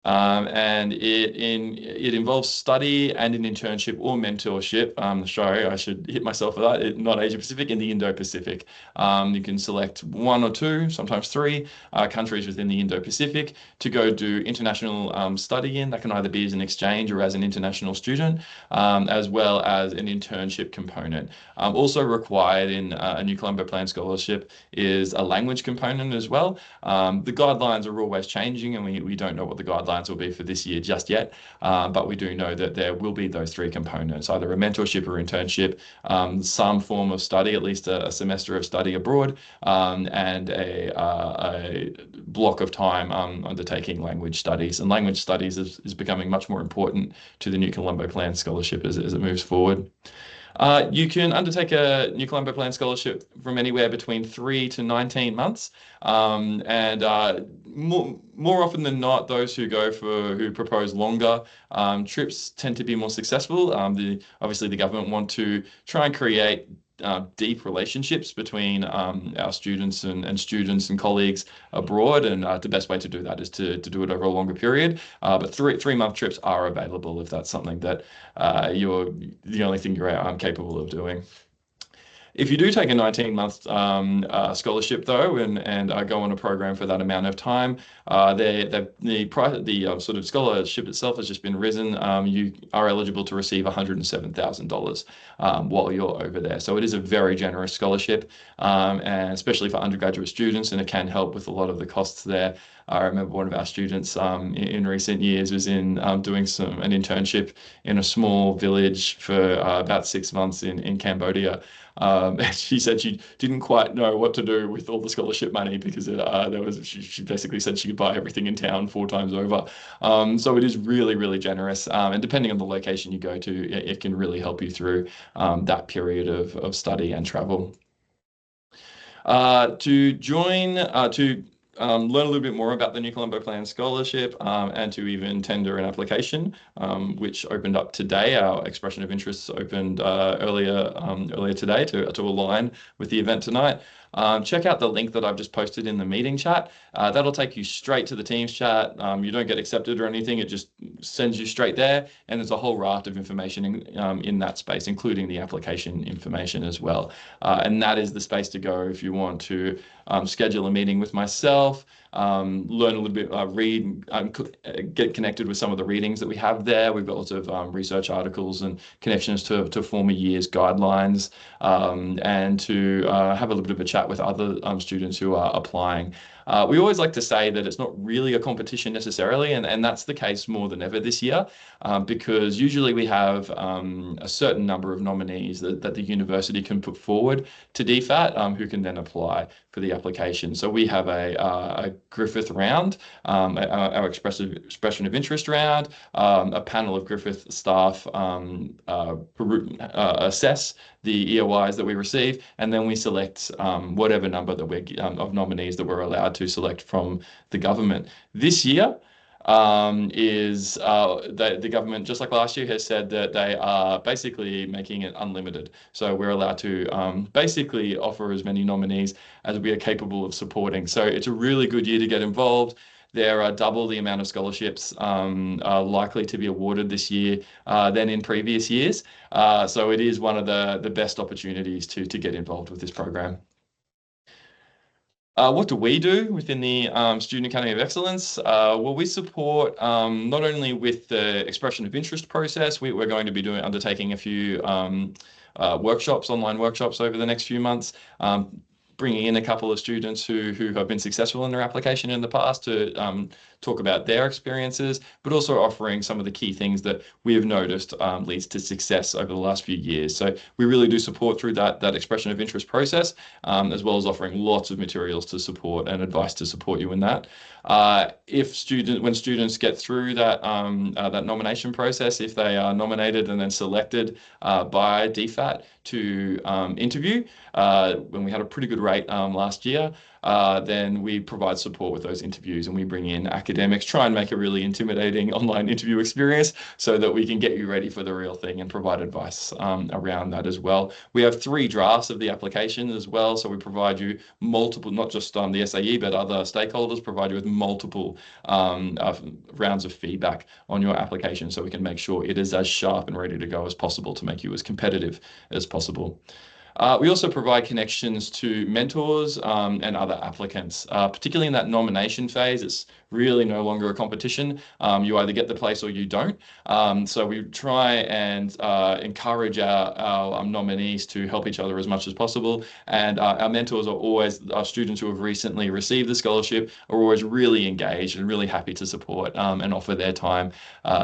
And it involves study and an internship or mentorship. Sorry, I should hit myself for that. Not Asia Pacific, in the Indo-Pacific. You can select one or two, sometimes three countries within the Indo-Pacific to go do international study in. That can either be as an exchange or as an international student, as well as an internship component. Also required in a New Colombo Plan scholarship is a language component as well. The guidelines are always changing, and we don't know what the guidelines will be for this year just yet, but we do know that there will be those three components, either a mentorship or internship, some form of study, at least a semester of study abroad, and a block of time undertaking language studies. And language studies is becoming much more important to the New Colombo Plan scholarship as it moves forward. You can undertake a New Colombo Plan scholarship from anywhere between 3 to 19 months. And more often than not, those who propose longer trips tend to be more successful. Obviously, the government want to try and create deep relationships between our students and colleagues abroad, and the best way to do that is to do it over a longer period. But three-month trips are available if that's something that you're the only thing you're capable of doing. If you do take a 19-month scholarship, though, and go on a program for that amount of time, the sort of scholarship itself has just been risen. You are eligible to receive $107,000 while you're over there. So it is a very generous scholarship, and especially for undergraduate students, and it can help with a lot of the costs there. I remember one of our students in recent years was doing an internship in a small village for about 6 months in Cambodia. And she said she didn't quite know what to do with all the scholarship money because she basically said she could buy everything in town 4 times over. So it is really, really generous. And depending on the location you go to, it can really help you through that period of study and travel. Learn a little bit more about the New Colombo Plan scholarship and to even tender an application, which opened up today. Our expression of interest opened earlier today to align with the event tonight. Check out the link that I've just posted in the meeting chat. That'll take you straight to the Teams chat. You don't get accepted or anything. It just sends you straight there. And there's a whole raft of information in that space, including the application information as well. And that is the space to go if you want to schedule a meeting with myself, learn a little bit, read, get connected with some of the readings that we have there. We've got lots of research articles and connections to former years' guidelines, and to have a little bit of a chat that with other students who are applying. We always like to say that it's not really a competition necessarily, and that's the case more than ever this year, because usually we have a certain number of nominees that the university can put forward to DFAT, who can then apply for the application. So we have a Griffith round, our expression of interest round, a panel of Griffith staff assess the EOIs that we receive, and then we select whatever number that we're of nominees that we're allowed to select from the government. This year the government, just like last year, has said that they are basically making it unlimited. So we're allowed to basically offer as many nominees as we are capable of supporting. So it's a really good year to get involved. There are double the amount of scholarships likely to be awarded this year than in previous years. So it is one of the best opportunities to get involved with this program. What do we do within the Student Academy of Excellence? Well, we support not only with the expression of interest process. We're going to be undertaking a few workshops, online workshops over the next few months, bringing in a couple of students who have been successful in their application in the past to talk about their experiences, but also offering some of the key things that we have noticed leads to success over the last few years. So we really do support through that expression of interest process, as well as offering lots of materials to support and advice to support you in that. When students get through that nomination process, if they are nominated and then selected by DFAT to interview, when we had a pretty good rate last year, then we provide support with those interviews, and we bring in academics, try and make a really intimidating online interview experience so that we can get you ready for the real thing and provide advice around that as well. We have 3 drafts of the application as well, so we provide you multiple, not just the SAE, but other stakeholders provide you with multiple rounds of feedback on your application, so we can make sure it is as sharp and ready to go as possible to make you as competitive as possible. We also provide connections to mentors and other applicants, particularly in that nomination phase. It's really no longer a competition. You either get the place or you don't. So we try and encourage our nominees to help each other as much as possible. And our mentors are always our students who have recently received the scholarship, are always really engaged and really happy to support and offer their time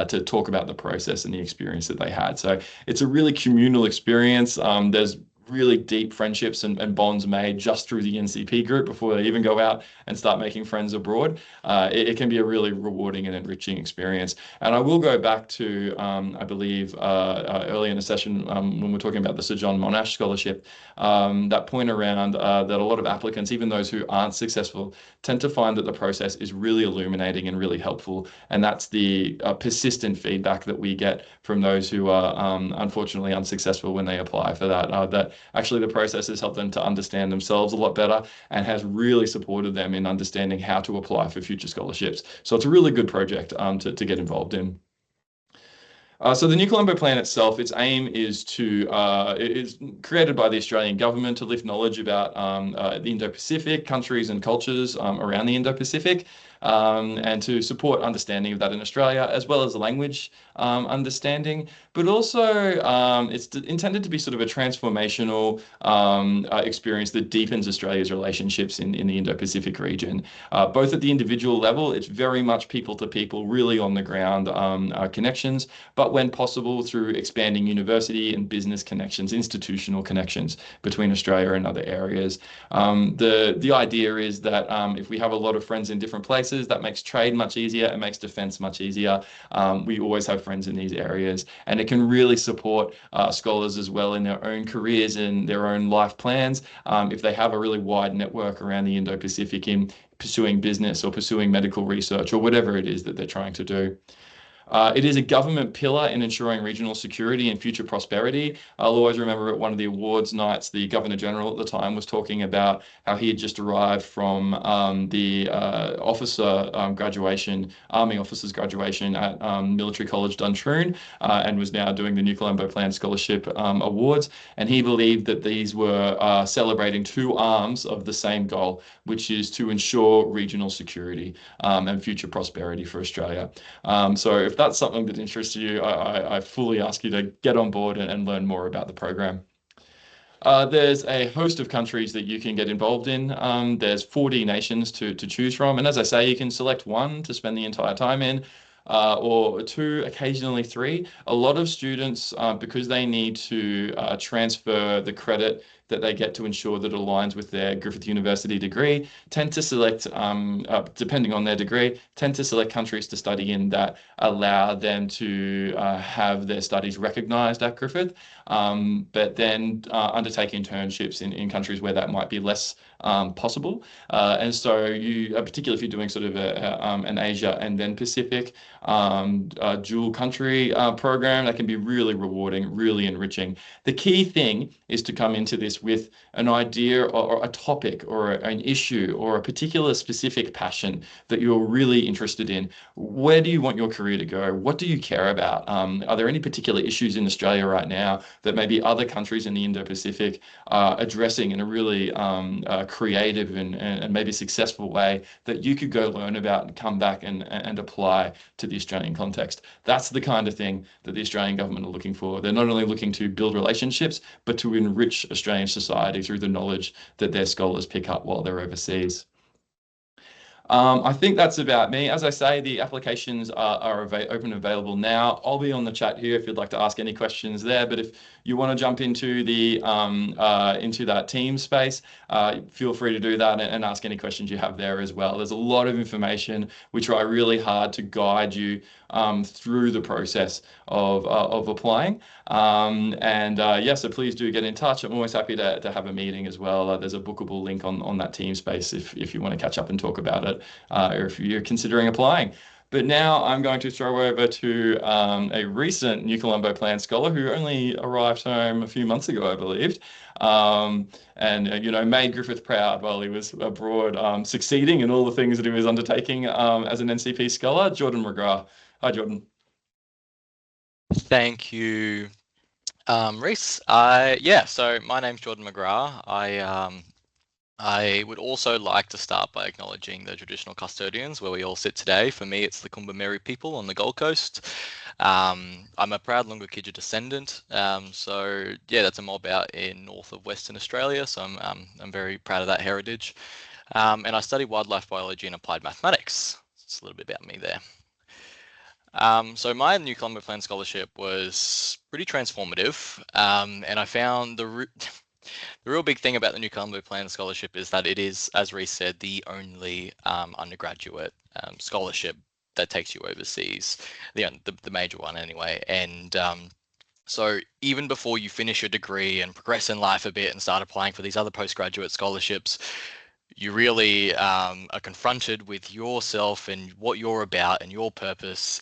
to talk about the process and the experience that they had. So it's a really communal experience. There's really deep friendships and bonds made just through the NCP group before they even go out and start making friends abroad. It can be a really rewarding and enriching experience. And I will go back to, I believe, early in the session when we're talking about the Sir John Monash Scholarship, that point around that a lot of applicants, even those who aren't successful, tend to find that the process is really illuminating and really helpful. And that's the persistent feedback that we get from those who are unfortunately unsuccessful when they apply for that, that actually the process has helped them to understand themselves a lot better and has really supported them in understanding how to apply for future scholarships. So it's a really good project to get involved in. So the New Colombo Plan itself, its aim is is created by the Australian government to lift knowledge about the Indo-Pacific countries and cultures around the Indo-Pacific, and to support understanding of that in Australia, as well as language understanding. But also it's intended to be sort of a transformational experience that deepens Australia's relationships in the Indo-Pacific region. Both at the individual level, it's very much people to people, really on the ground connections, but when possible through expanding university and business connections, institutional connections between Australia and other areas. The idea is that if we have a lot of friends in different places, that makes trade much easier, it makes defence much easier. We always have friends in these areas, and it can really support scholars as well in their own careers and their own life plans if they have a really wide network around the Indo-Pacific in pursuing business or pursuing medical research or whatever it is that they're trying to do. It is a government pillar in ensuring regional security and future prosperity. I'll always remember at one of the awards nights, the Governor-General at the time was talking about how he had just arrived from the officer graduation, Army officers graduation at Military College Duntroon, and was now doing the New Colombo Plan Scholarship Awards. And he believed that these were celebrating 2 arms of the same goal, which is to ensure regional security and future prosperity for Australia. So if that's something that interests you, I fully ask you to get on board and learn more about the program. There's a host of countries that you can get involved in. There's 40 nations to choose from. And as I say, you can select one to spend the entire time in, or two, occasionally three. A lot of students, because they need to transfer the credit that they get to ensure that it aligns with their Griffith University degree, tend to select, depending on their degree, tend to select countries to study in that allow them to have their studies recognised at Griffith, but then undertake internships in countries where that might be less possible. And so you, particularly if you're doing sort of an Asia and then Pacific dual country program, that can be really rewarding, really enriching. The key thing is to come into this with an idea or a topic or an issue or a particular specific passion that you're really interested in. Where do you want your career to go? What do you care about? Are there any particular issues in Australia right now that maybe other countries in the Indo-Pacific are addressing in a really creative and maybe successful way that you could go learn about and come back and apply to the Australian context? That's the kind of thing that the Australian government are looking for. They're not only looking to build relationships, but to enrich Australian society through the knowledge that their scholars pick up while they're overseas. I think that's about me. As I say, the applications are open and available now. I'll be on the chat here if you'd like to ask any questions there. But if you want to jump into the into that team space, feel free to do that and ask any questions you have there as well. There's a lot of information. We try really hard to guide you through the process of applying. Yeah, so please do get in touch. I'm always happy to have a meeting as well. There's a bookable link on that team space if you want to catch up and talk about it, or if you're considering applying. But now I'm going to throw over to a recent New Colombo Plan scholar who only arrived home a few months ago, I believe, and you know, made Griffith proud while he was abroad, succeeding in all the things that he was undertaking as an NCP scholar. Jordan McGrath. Hi, Jordan. Thank you, Reese. Yeah, so my name's Jordan McGrath. I would also like to start by acknowledging the traditional custodians where we all sit today. For me, it's the Kumba people on the Gold Coast. I'm a proud Lunga-Kidja descendant. So yeah, that's a mob out in north of Western Australia. So I'm very proud of that heritage. And I study wildlife biology and applied mathematics. It's a little bit about me there. So my New Colombo Plan scholarship was pretty transformative, and I found the real big thing about the New Colombo Plan scholarship is that it is, as Reese said, the only undergraduate scholarship that takes you overseas, the major one anyway. And so even before you finish your degree and progress in life a bit and start applying for these other postgraduate scholarships, you really are confronted with yourself and what you're about and your purpose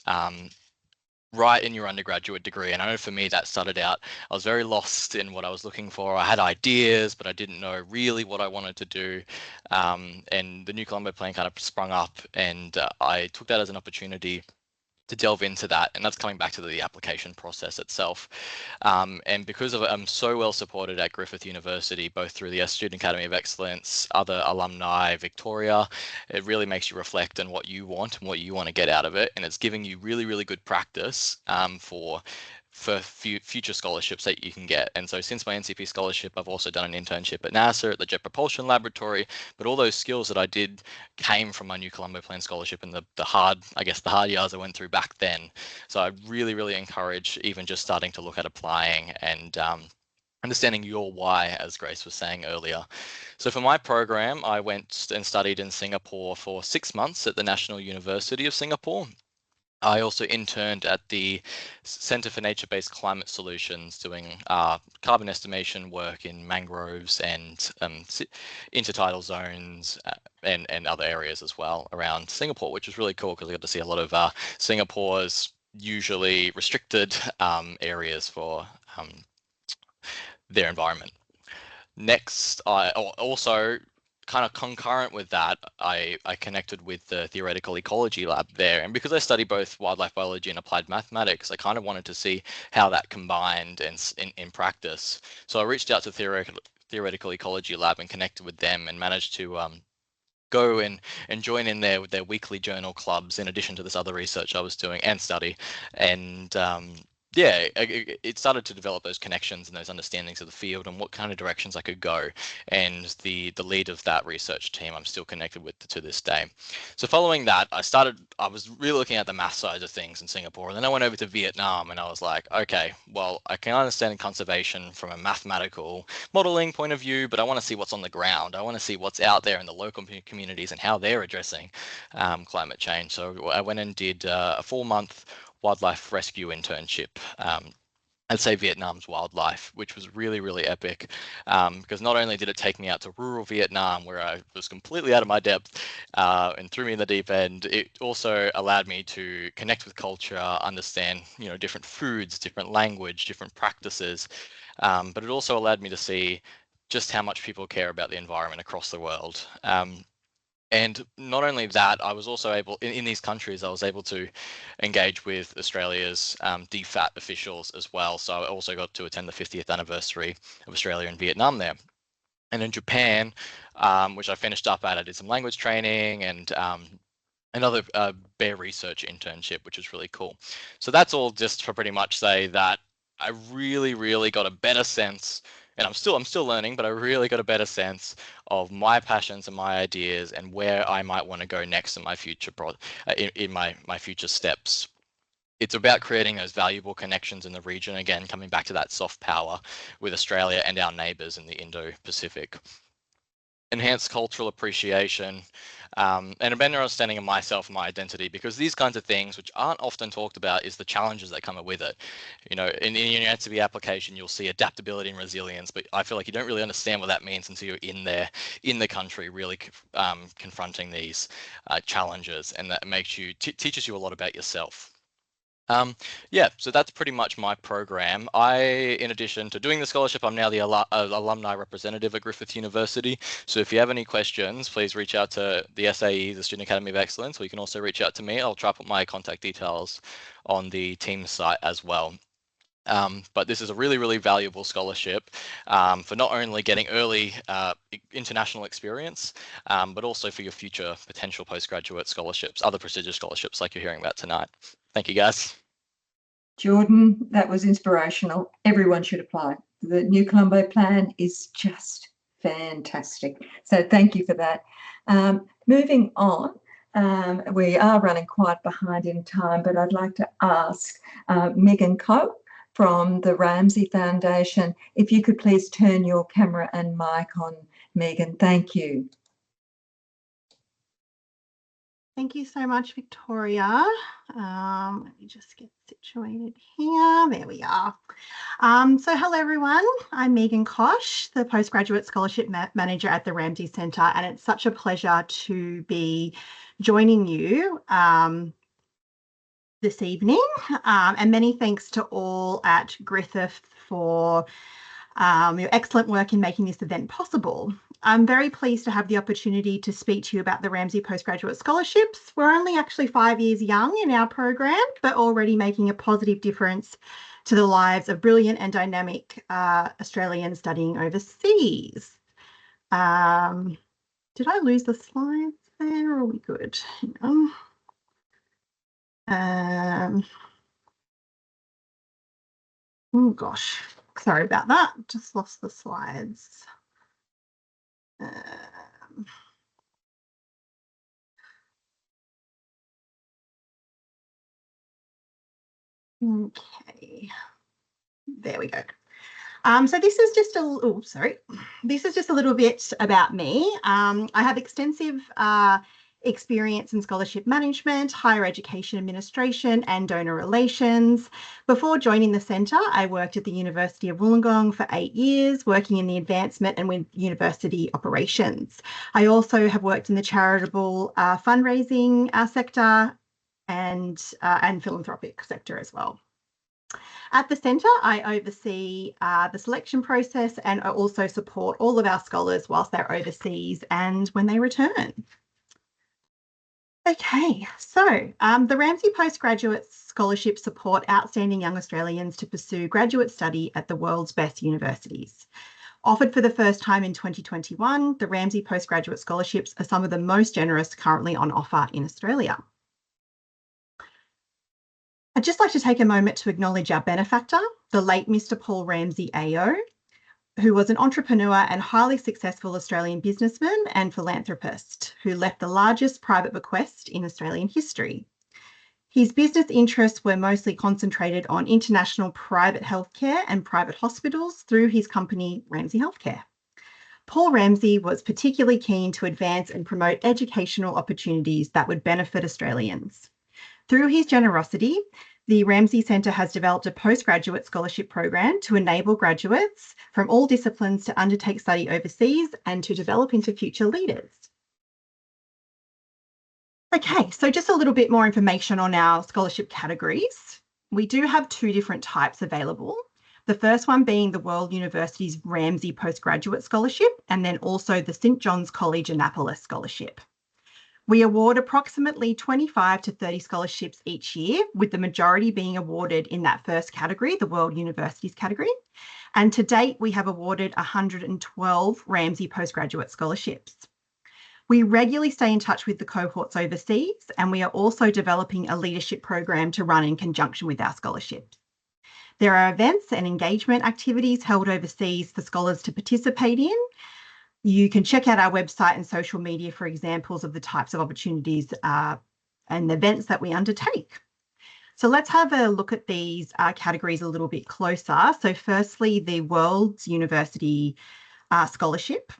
right in your undergraduate degree. And I know for me that started out, I was very lost in what I was looking for. I had ideas, but I didn't know really what I wanted to do. And the New Colombo Plan kind of sprung up, and I took that as an opportunity to delve into that, and that's coming back to the application process itself. And because of it, I'm so well supported at Griffith University, both through the Student Academy of Excellence, other alumni, Victoria. It really makes you reflect on what you want and what you want to get out of it, and it's giving you really, really good practice for future scholarships that you can get. And so since my NCP scholarship, I've also done an internship at NASA at the Jet Propulsion Laboratory, but all those skills that I did came from my New Colombo Plan scholarship and the hard yards I went through back then. So I really, really encourage even just starting to look at applying and understanding your why, as Grace was saying earlier. So for my program, I went and studied in Singapore for 6 months at the National University of Singapore. I also interned at the Centre for Nature-Based Climate Solutions, doing carbon estimation work in mangroves and intertidal zones and other areas as well around Singapore, which was really cool because I got to see a lot of Singapore's usually restricted areas for their environment. Next, I also, kind of concurrent with that, I connected with the theoretical ecology lab there. And because I study both wildlife biology and applied mathematics, I kind of wanted to see how that combined in practice. So I reached out to theoretical ecology lab and connected with them and managed to go and join in there with their weekly journal clubs in addition to this other research I was doing and study. And yeah, it started to develop those connections and those understandings of the field and what kind of directions I could go. And the lead of that research team I'm still connected with to this day. So following that, I was really looking at the math side of things in Singapore, and then I went over to Vietnam, and I was like, okay, well, I can understand conservation from a mathematical modeling point of view, but I want to see what's on the ground. I want to see what's out there in the local communities and how they're addressing climate change. So I went and did a 4-month wildlife rescue internship. I'd say Vietnam's wildlife, which was really, really epic, because not only did it take me out to rural Vietnam, where I was completely out of my depth and threw me in the deep end, it also allowed me to connect with culture, understand, different foods, different language, different practices, but it also allowed me to see just how much people care about the environment across the world. And not only that, I was also able, in these countries, I was able to engage with Australia's DFAT officials as well. So I also got to attend the 50th anniversary of Australia and Vietnam there. And in Japan, which I finished up at, I did some language training and another bear research internship, which was really cool. So that's all just to pretty much say that I really, really got a better sense, and I'm still learning, but I really got a better sense of my passions and my ideas and where I might want to go next in my future in my future steps. It's about creating those valuable connections in the region, again, coming back to that soft power with Australia and our neighbours in the Indo-Pacific. Enhanced cultural appreciation, and a better understanding of myself and my identity, because these kinds of things, which aren't often talked about, is the challenges that come with it. In your NCB application, you'll see adaptability and resilience, but I feel like you don't really understand what that means until you're in there, in the country, really confronting these challenges, and that makes you teaches you a lot about yourself. Yeah, so that's pretty much my program. In addition to doing the scholarship, I'm now the alumni representative at Griffith University. So if you have any questions, please reach out to the SAE, the Student Academy of Excellence, or you can also reach out to me. I'll try to put my contact details on the team site as well. But this is a really, really valuable scholarship for not only getting early international experience, but also for your future potential postgraduate scholarships, other prestigious scholarships like you're hearing about tonight. Thank you, guys. Jordan, that was inspirational. Everyone should apply. The New Colombo plan is just fantastic. So thank you for that. Moving on, we are running quite behind in time, but I'd like to ask Megan Coe from the Ramsay Foundation, if you could please turn your camera and mic on, Megan. Thank you. Thank you so much, Victoria. Let me just get situated here. There we are. So hello, everyone. I'm Megan Kosh, the Postgraduate Scholarship Manager at the Ramsay Centre, and it's such a pleasure to be joining you this evening. And many thanks to all at Griffith for your excellent work in making this event possible. I'm very pleased to have the opportunity to speak to you about the Ramsay Postgraduate Scholarships. We're only actually 5 years young in our program, but already making a positive difference to the lives of brilliant and dynamic Australians studying overseas. Did I lose the slides there, or are we good? Oh gosh, sorry about that. Just lost the slides. Okay, there we go. So this is just this is just a little bit about me. I have extensive experience in scholarship management, higher education administration, and donor relations. Before joining the centre, I worked at the University of Wollongong for 8 years, working in the advancement and with university operations. I also have worked in the charitable fundraising sector and philanthropic sector as well. At the centre, I oversee the selection process and I also support all of our scholars whilst they're overseas and when they return. Okay, so the Ramsay Postgraduate Scholarship support outstanding young Australians to pursue graduate study at the world's best universities. Offered for the first time in 2021, the Ramsay Postgraduate Scholarships are some of the most generous currently on offer in Australia. I'd just like to take a moment to acknowledge our benefactor, the late Mr. Paul Ramsey AO, who was an entrepreneur and highly successful Australian businessman and philanthropist who left the largest private bequest in Australian history. His business interests were mostly concentrated on international private healthcare and private hospitals through his company, Ramsey Healthcare. Paul Ramsey was particularly keen to advance and promote educational opportunities that would benefit Australians. Through his generosity, the Ramsey Centre has developed a postgraduate scholarship program to enable graduates from all disciplines to undertake study overseas and to develop into future leaders. Okay, so just a little bit more information on our scholarship categories. We do have two different types available. The first one being the World University's Ramsey Postgraduate Scholarship, and then also the St John's College Annapolis Scholarship. We award approximately 25 to 30 scholarships each year, with the majority being awarded in that first category, the World Universities category. And to date, we have awarded 112 Ramsey Postgraduate Scholarships. We regularly stay in touch with the cohorts overseas, and we are also developing a leadership program to run in conjunction with our scholarships. There are events and engagement activities held overseas for scholars to participate in. You can check out our website and social media for examples of the types of opportunities and events that we undertake. So let's have a look at these categories a little bit closer. So firstly, the World University Scholarship.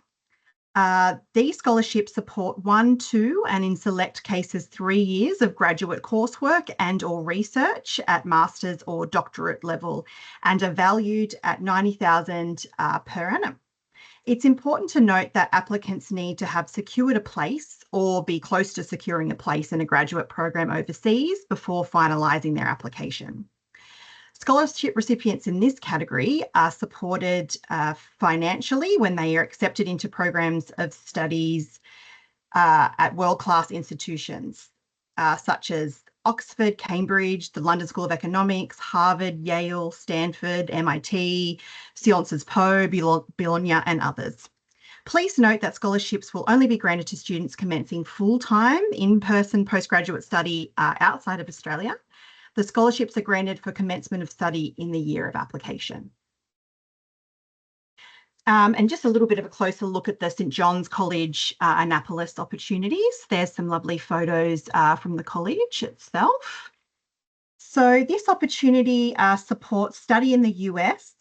These scholarships support 1, 2, and in select cases 3 years of graduate coursework and or research at master's or doctorate level and are valued at $90,000 per annum. It's important to note that applicants need to have secured a place or be close to securing a place in a graduate program overseas before finalising their application. Scholarship recipients in this category are supported financially when they are accepted into programs of studies at world-class institutions such as Oxford, Cambridge, the London School of Economics, Harvard, Yale, Stanford, MIT, Sciences Po, Bologna, and others. Please note that scholarships will only be granted to students commencing full-time in-person postgraduate study outside of Australia. The scholarships are granted for commencement of study in the year of application. And just a little bit of a closer look at the St John's College Annapolis opportunities. There's some lovely photos from the college itself. So this opportunity supports study in the US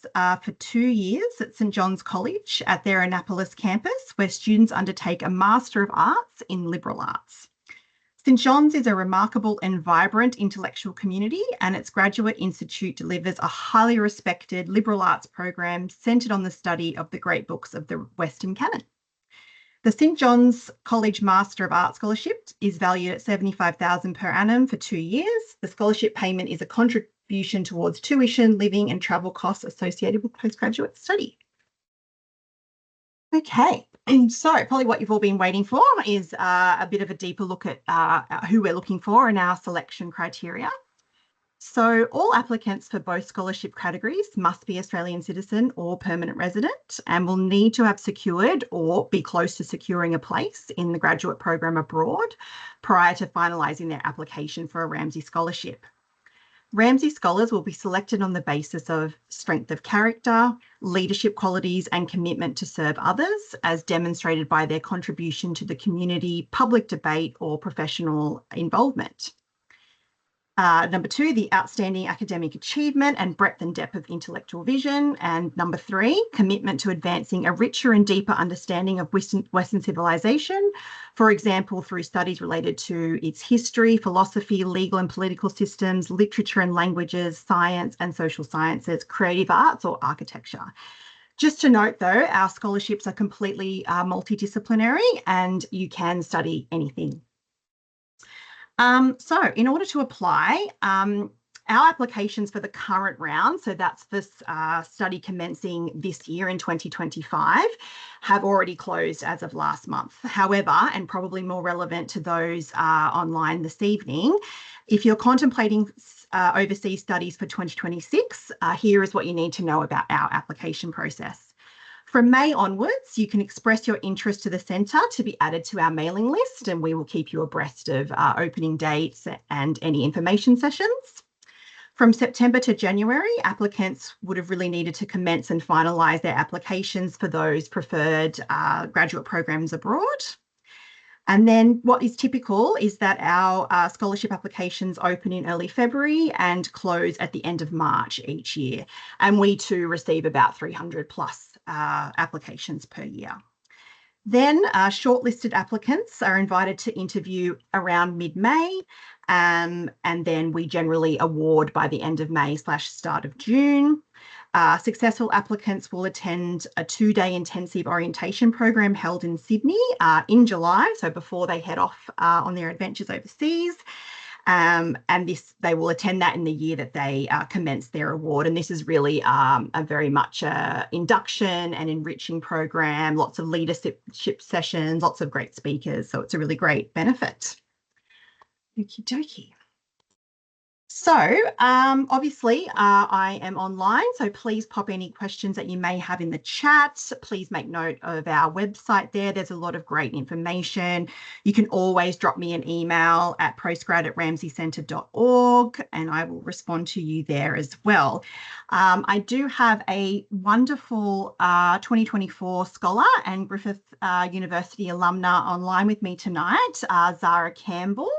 for 2 years at St John's College at their Annapolis campus, where students undertake a Master of Arts in Liberal Arts. St John's is a remarkable and vibrant intellectual community, and its Graduate Institute delivers a highly respected liberal arts program centred on the study of the great books of the Western canon. The St John's College Master of Arts Scholarship is valued at $75,000 per annum for 2 years. The scholarship payment is a contribution towards tuition, living and travel costs associated with postgraduate study. Okay, so probably what you've all been waiting for is a bit of a deeper look at who we're looking for in our selection criteria. So all applicants for both scholarship categories must be Australian citizen or permanent resident and will need to have secured or be close to securing a place in the graduate program abroad prior to finalising their application for a Ramsey Scholarship. Ramsey Scholars will be selected on the basis of strength of character, leadership qualities and commitment to serve others, as demonstrated by their contribution to the community, public debate or professional involvement. Number 2, the outstanding academic achievement and breadth and depth of intellectual vision. And number 3, commitment to advancing a richer and deeper understanding of Western civilization, for example, through studies related to its history, philosophy, legal and political systems, literature and languages, science and social sciences, creative arts or architecture. Just to note though, our scholarships are completely multidisciplinary and you can study anything. So in order to apply, our applications for the current round, so that's this study commencing this year in 2025, have already closed as of last month. However, and probably more relevant to those online this evening, if you're contemplating overseas studies for 2026, here is what you need to know about our application process. From May onwards, you can express your interest to the centre to be added to our mailing list, and we will keep you abreast of opening dates and any information sessions. From September to January, applicants would have really needed to commence and finalise their applications for those preferred graduate programs abroad. And then what is typical is that our scholarship applications open in early February and close at the end of March each year. And we too receive about 300 plus applications per year. Then shortlisted applicants are invited to interview around mid-May, and then we generally award by the end of May/start of June. Successful applicants will attend a 2-day intensive orientation program held in Sydney in July, so before they head off on their adventures overseas. And they will attend that in the year that they commence their award. And this is really a very much induction and enriching program, lots of leadership sessions, lots of great speakers. So it's a really great benefit. Okie dokie. So obviously I am online, so please pop any questions that you may have in the chat. Please make note of our website there. There's a lot of great information. You can always drop me an email at postgrad@ramsaycentre.org and I will respond to you there as well. I do have a wonderful 2024 scholar and Griffith University alumna online with me tonight, Zara Campbell.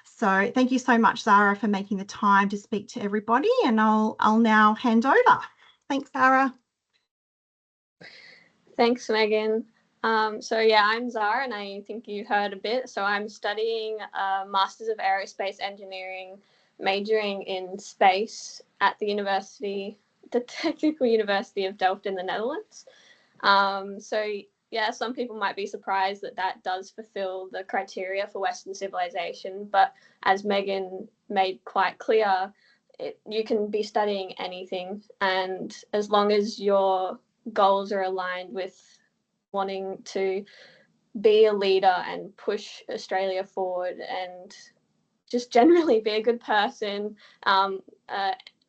So thank you so much, Zara, for making the time to speak to everybody, and I'll now hand over. Thanks, Zara. Thanks, Megan. So yeah, I'm Zara, and I think you heard a bit. So I'm studying a Masters of Aerospace Engineering, majoring in space at the Technical University of Delft in the Netherlands. So yeah, some people might be surprised that that does fulfill the criteria for Western civilization, but as Megan made quite clear, you can be studying anything, and as long as your goals are aligned with wanting to be a leader and push Australia forward and just generally be a good person,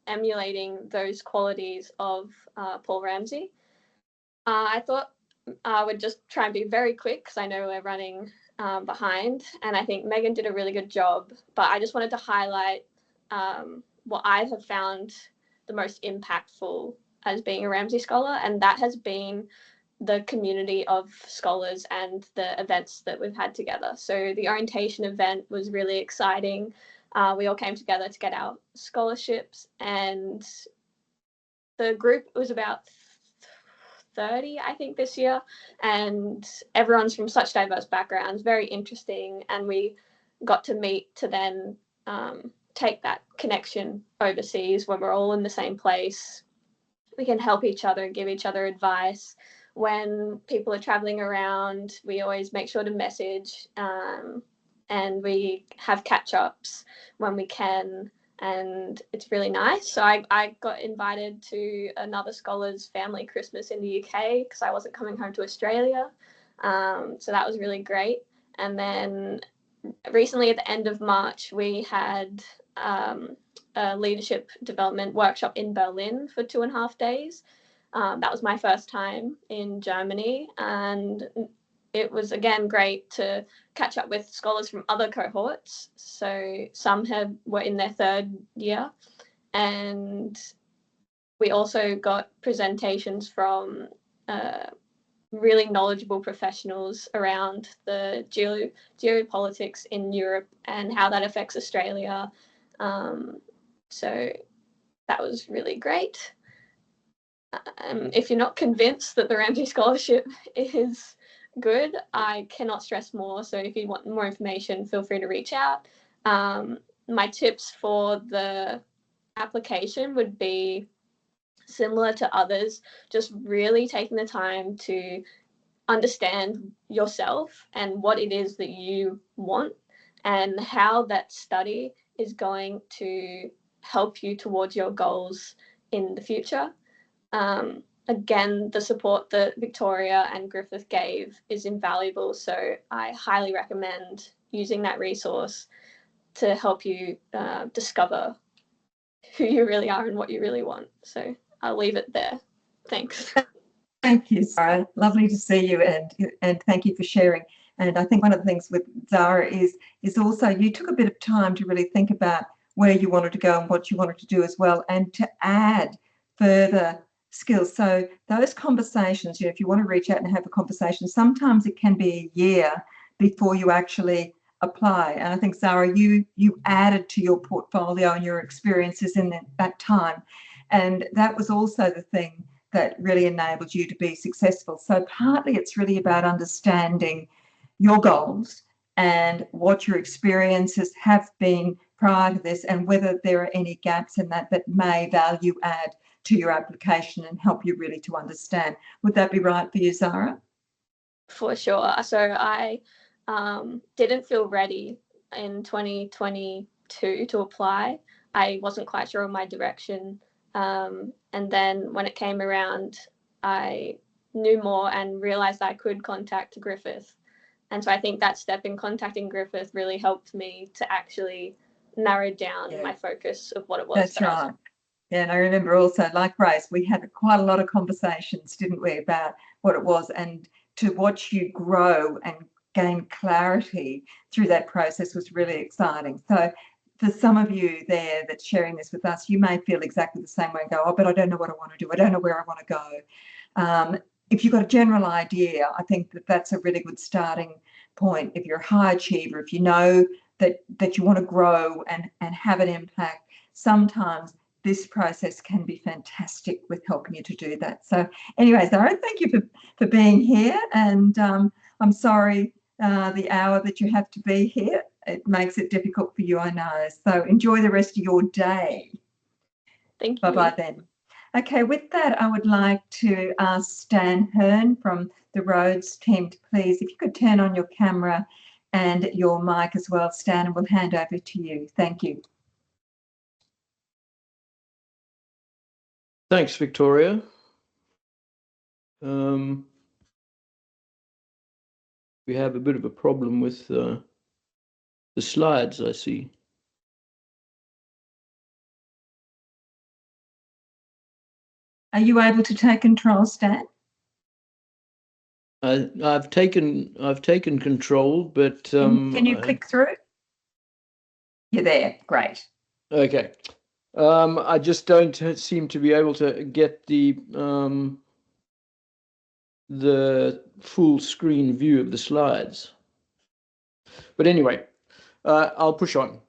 emulating those qualities of Paul Ramsay. I thought I would just try and be very quick because I know we're running behind, and I think Megan did a really good job, but I just wanted to highlight what I have found the most impactful as being a Ramsay scholar, and that has been the community of scholars and the events that we've had together. So the orientation event was really exciting. We all came together to get our scholarships, and the group was about 30, I think, this year, and everyone's from such diverse backgrounds, very interesting, and we got to meet to then take that connection overseas when we're all in the same place. We can help each other and give each other advice. When people are traveling around, we always make sure to message, and we have catch-ups when we can, and it's really nice. So I got invited to another scholar's family Christmas in the UK because I wasn't coming home to Australia. So that was really great. And then recently at the end of March, we had a leadership development workshop in Berlin for 2.5 days. That was my first time in Germany, and it was again great to catch up with scholars from other cohorts. So some were in their 3rd year, and we also got presentations from really knowledgeable professionals around the geopolitics in Europe and how that affects Australia. So that was really great. If you're not convinced that the Ramsay Scholarship is good, I cannot stress more. So if you want more information, feel free to reach out. My tips for the application would be similar to others, just really taking the time to understand yourself and what it is that you want and how that study is going to help you towards your goals in the future. Again, the support that Victoria and Griffith gave is invaluable, so I highly recommend using that resource to help you discover who you really are and what you really want. So I'll leave it there. Thanks. Thank you, Zara. Lovely to see you, and thank you for sharing. And I think one of the things with Zara is also you took a bit of time to really think about where you wanted to go and what you wanted to do as well, and to add further skills. So those conversations, if you want to reach out and have a conversation, sometimes it can be a year before you actually apply. And I think, Zara, you added to your portfolio and your experiences in that time. And that was also the thing that really enabled you to be successful. So partly it's really about understanding your goals and what your experiences have been prior to this, and whether there are any gaps in that may value add to your application and help you really to understand. Would that be right for you, Zara? For sure. So I didn't feel ready in 2022 to apply. I wasn't quite sure of my direction. And then when it came around, I knew more and realized I could contact Griffith. And so I think that step in contacting Griffith really helped me to actually narrow down my focus of what it was. That's right. Yeah, and I remember also, like Grace, we had quite a lot of conversations, didn't we, about what it was, and to watch you grow and gain clarity through that process was really exciting. So for some of you there that's sharing this with us, you may feel exactly the same way and go, oh, but I don't know what I want to do. I don't know where I want to go. If you've got a general idea, I think that's a really good starting point. If you're a high achiever, if you know that you want to grow and have an impact, sometimes this process can be fantastic with helping you to do that. So anyway, Zara, thank you for being here. And I'm sorry the hour that you have to be here. It makes it difficult for you, I know. So enjoy the rest of your day. Thank you. Bye-bye then. Okay, with that, I would like to ask Stan Hearn from the Rhodes team to please, if you could turn on your camera and your mic as well, Stan, and we'll hand over to you. Thank you. Thanks, Victoria. We have a bit of a problem with the slides, I see. Are you able to take control, Stan? I've taken control, but can you click through? You're there. Great. Okay. I just don't seem to be able to get the full screen view of the slides. But anyway, I'll push on.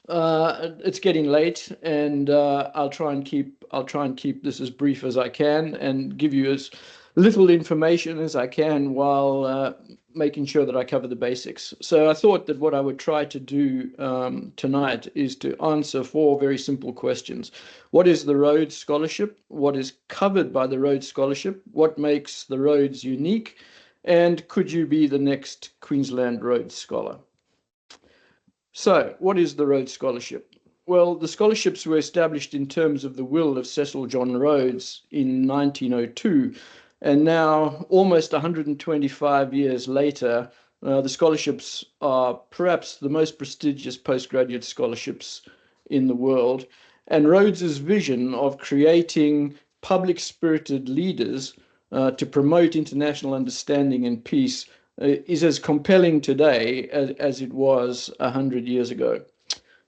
It's getting late, and I'll try and keep this as brief as I can and give you as little information as I can while making sure that I cover the basics. So I thought that what I would try to do tonight is to answer 4 very simple questions. What is the Rhodes Scholarship? What is covered by the Rhodes Scholarship? What makes the Rhodes unique? And could you be the next Queensland Rhodes Scholar? So what is the Rhodes Scholarship? Well, the scholarships were established in terms of the will of Cecil John Rhodes in 1902. And now, almost 125 years later, the scholarships are perhaps the most prestigious postgraduate scholarships in the world. And Rhodes's vision of creating public-spirited leaders to promote international understanding and peace is as compelling today as it was 100 years ago.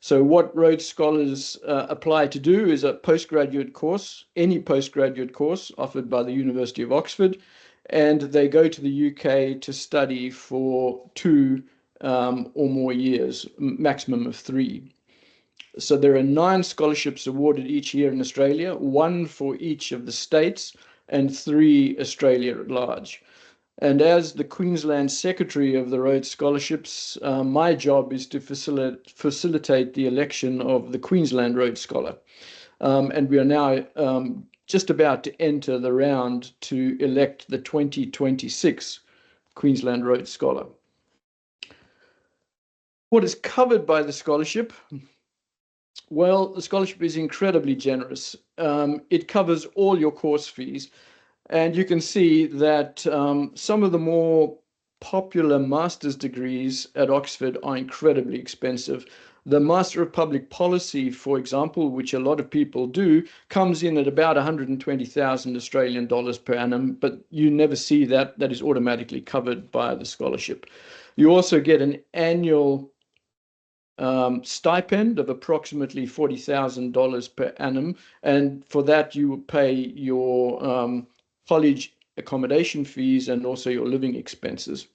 So what Rhodes Scholars apply to do is a postgraduate course, any postgraduate course offered by the University of Oxford, and they go to the UK to study for 2 or more years, maximum of 3. So there are 9 scholarships awarded each year in Australia, 1 for each of the states, and 3 Australia at large. And as the Queensland Secretary of the Rhodes Scholarships, my job is to facilitate the election of the Queensland Rhodes Scholar. And we are now just about to enter the round to elect the 2026 Queensland Rhodes Scholar. What is covered by the scholarship? Well, the scholarship is incredibly generous. It covers all your course fees. And you can see that some of the more popular master's degrees at Oxford are incredibly expensive. The Master of Public Policy, for example, which a lot of people do, comes in at about 120,000 Australian dollars per annum, but you never see that. That is automatically covered by the scholarship. You also get an annual stipend of approximately $40,000 per annum, and for that you will pay your college accommodation fees and also your living expenses.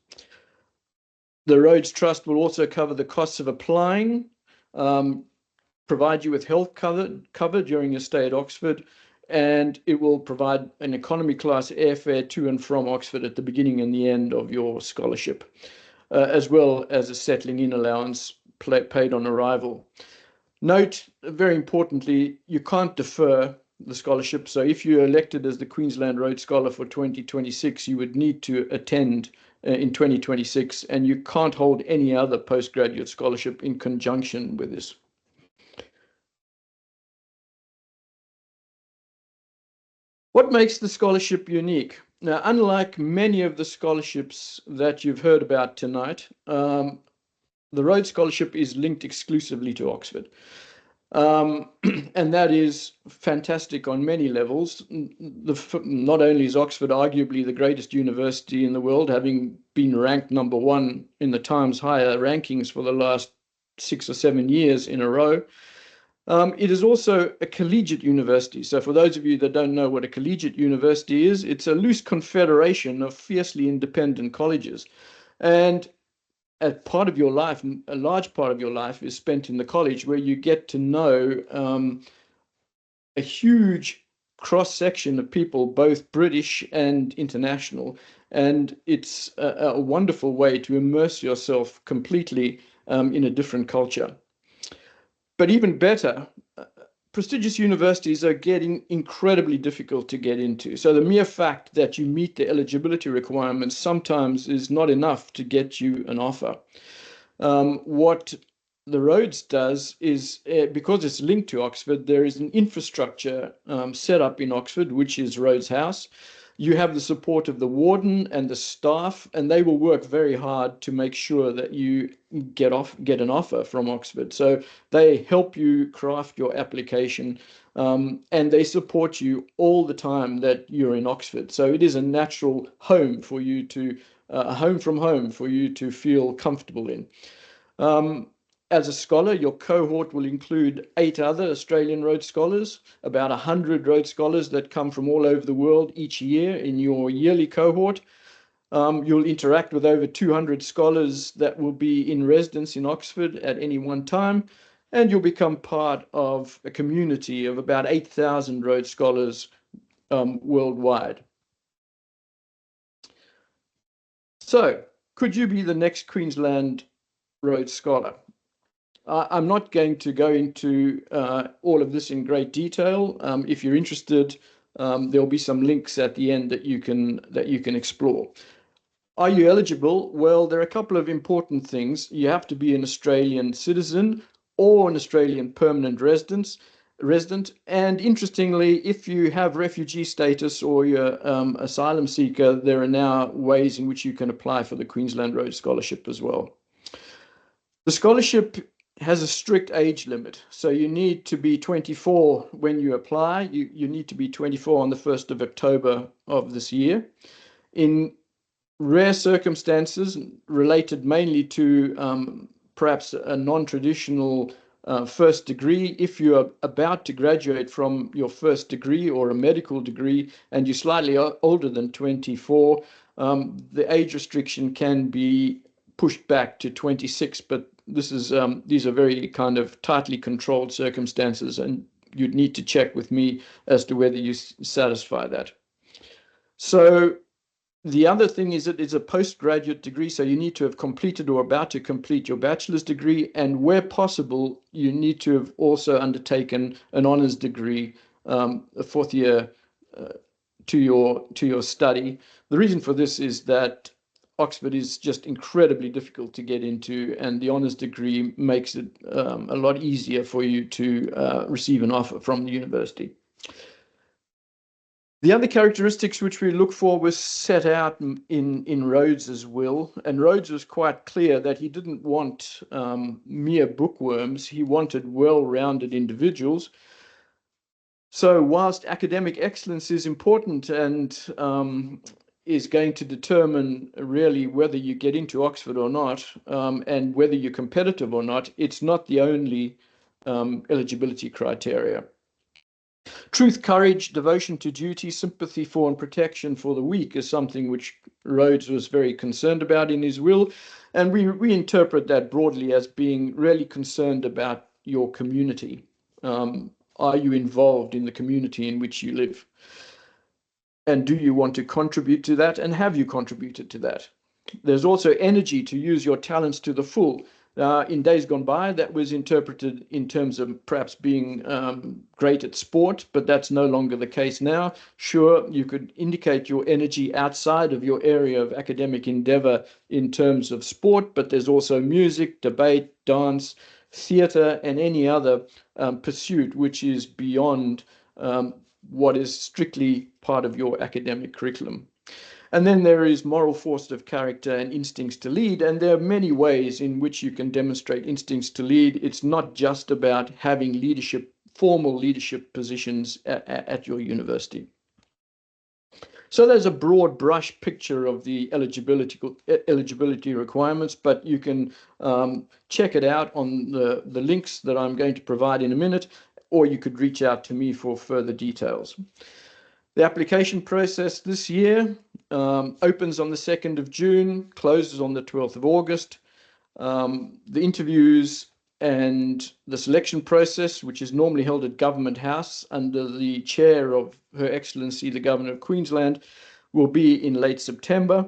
The Rhodes Trust will also cover the costs of applying, provide you with health cover during your stay at Oxford, and it will provide an economy class airfare to and from Oxford at the beginning and the end of your scholarship, as well as a settling in allowance paid on arrival. Note, very importantly, you can't defer the scholarship. So if you're elected as the Queensland Rhodes Scholar for 2026, you would need to attend in 2026, and you can't hold any other postgraduate scholarship in conjunction with this. What makes the scholarship unique? Now, unlike many of the scholarships that you've heard about tonight, the Rhodes Scholarship is linked exclusively to Oxford. And that is fantastic on many levels. Not only is Oxford arguably the greatest university in the world, having been ranked #1 in the Times Higher rankings for the last 6 or 7 years in a row, it is also a collegiate university. So for those of you that don't know what a collegiate university is, it's a loose confederation of fiercely independent colleges. And a part of your life, a large part of your life is spent in the college, where you get to know a huge cross-section of people, both British and international. And it's a wonderful way to immerse yourself completely in a different culture. But even better, prestigious universities are getting incredibly difficult to get into. So the mere fact that you meet the eligibility requirements sometimes is not enough to get you an offer. What the Rhodes does is, because it's linked to Oxford, there is an infrastructure set up in Oxford, which is Rhodes House. You have the support of the warden and the staff, and they will work very hard to make sure that you get an offer from Oxford. So they help you craft your application, and they support you all the time that you're in Oxford. So it is a natural home for you to, a home from home for you to feel comfortable in. As a scholar, your cohort will include 8 other Australian Rhodes Scholars, about 100 Rhodes Scholars that come from all over the world each year in your yearly cohort. You'll interact with over 200 scholars that will be in residence in Oxford at any one time, and you'll become part of a community of about 8,000 Rhodes Scholars worldwide. So, could you be the next Queensland Rhodes Scholar? I'm not going to go into all of this in great detail. If you're interested, there'll be some links at the end that you can explore. Are you eligible? Well, there are a couple of important things. You have to be an Australian citizen or an Australian permanent resident. And interestingly, if you have refugee status or you're asylum seeker, there are now ways in which you can apply for the Queensland Rhodes Scholarship as well. The scholarship has a strict age limit. So you need to be 24 when you apply. You need to be 24 on the 1st of October of this year. In rare circumstances related mainly to perhaps a non-traditional first degree, if you're about to graduate from your first degree or a medical degree and you're slightly older than 24, the age restriction can be pushed back to 26, but this is these are very kind of tightly controlled circumstances, and you'd need to check with me as to whether you satisfy that. So the other thing is that it's a postgraduate degree, so you need to have completed or about to complete your bachelor's degree, and where possible, you need to have also undertaken an honours degree, a 4th year to your study. The reason for this is that Oxford is just incredibly difficult to get into, and the honours degree makes it a lot easier for you to receive an offer from the university. The other characteristics which we look for was set out in Rhodes's will, and Rhodes was quite clear that he didn't want mere bookworms. He wanted well-rounded individuals. So whilst academic excellence is important and is going to determine really whether you get into Oxford or not, and whether you're competitive or not. It's not the only eligibility criteria. Truth, courage, devotion to duty, sympathy for and protection for the weak is something which Rhodes was very concerned about in his will. And we interpret that broadly as being really concerned about your community. Are you involved in the community in which you live? And do you want to contribute to that? And have you contributed to that? There's also energy to use your talents to the full. In days gone by, that was interpreted in terms of perhaps being great at sport, but that's no longer the case now. Sure, you could indicate your energy outside of your area of academic endeavor in terms of sport, but there's also music, debate, dance, theatre, and any other pursuit which is beyond what is strictly part of your academic curriculum. And then there is moral force of character and instincts to lead. And there are many ways in which you can demonstrate instincts to lead. It's not just about having leadership, formal leadership positions at your university. So there's a broad brush picture of the eligibility requirements, but you can check it out on the links that I'm going to provide in a minute, or you could reach out to me for further details. The application process this year opens on the 2nd of June, closes on the 12th of August. The interviews and the selection process, which is normally held at Government House under the chair of Her Excellency, the Governor of Queensland, will be in late September.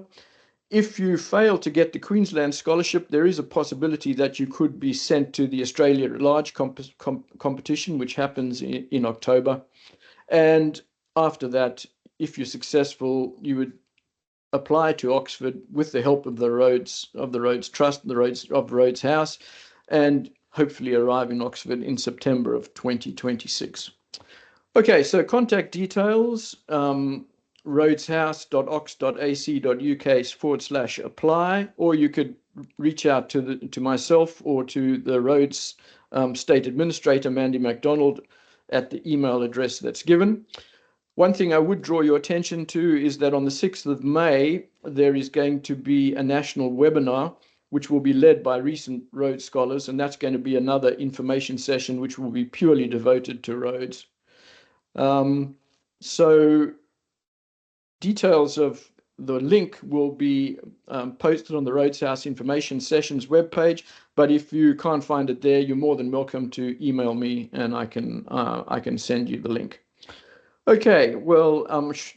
If you fail to get the Queensland scholarship, there is a possibility that you could be sent to the Australia at Large competition, which happens in October. And after that, if you're successful, you would apply to Oxford with the help of the Rhodes Trust, the Rhodes House, and hopefully arrive in Oxford in September of 2026. Okay, so contact details, rhodeshouse.ox.ac.uk/apply, or you could reach out to myself or to the Rhodes State Administrator, Mandy MacDonald, at the email address that's given. One thing I would draw your attention to is that on the 6th of May, there is going to be a national webinar, which will be led by recent Rhodes scholars, and that's going to be another information session which will be purely devoted to Rhodes. So details of the link will be posted on the Rhodes House Information Sessions webpage, but if you can't find it there, you're more than welcome to email me and I can send you the link. Okay, well,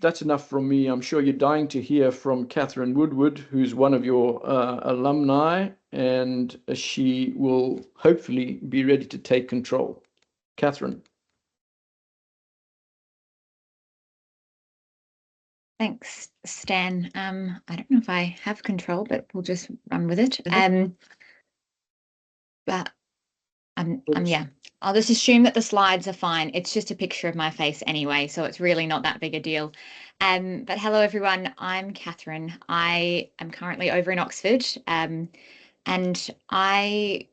that's enough from me. I'm sure you're dying to hear from Catherine Woodward, who's one of your alumni, and she will hopefully be ready to take control. Catherine. Thanks, Stan. I don't know if I have control, but we'll just run with it. Yeah, I'll just assume that the slides are fine. It's just a picture of my face anyway, so it's really not that big a deal. But hello, everyone. I'm Catherine. I am currently over in Oxford, and I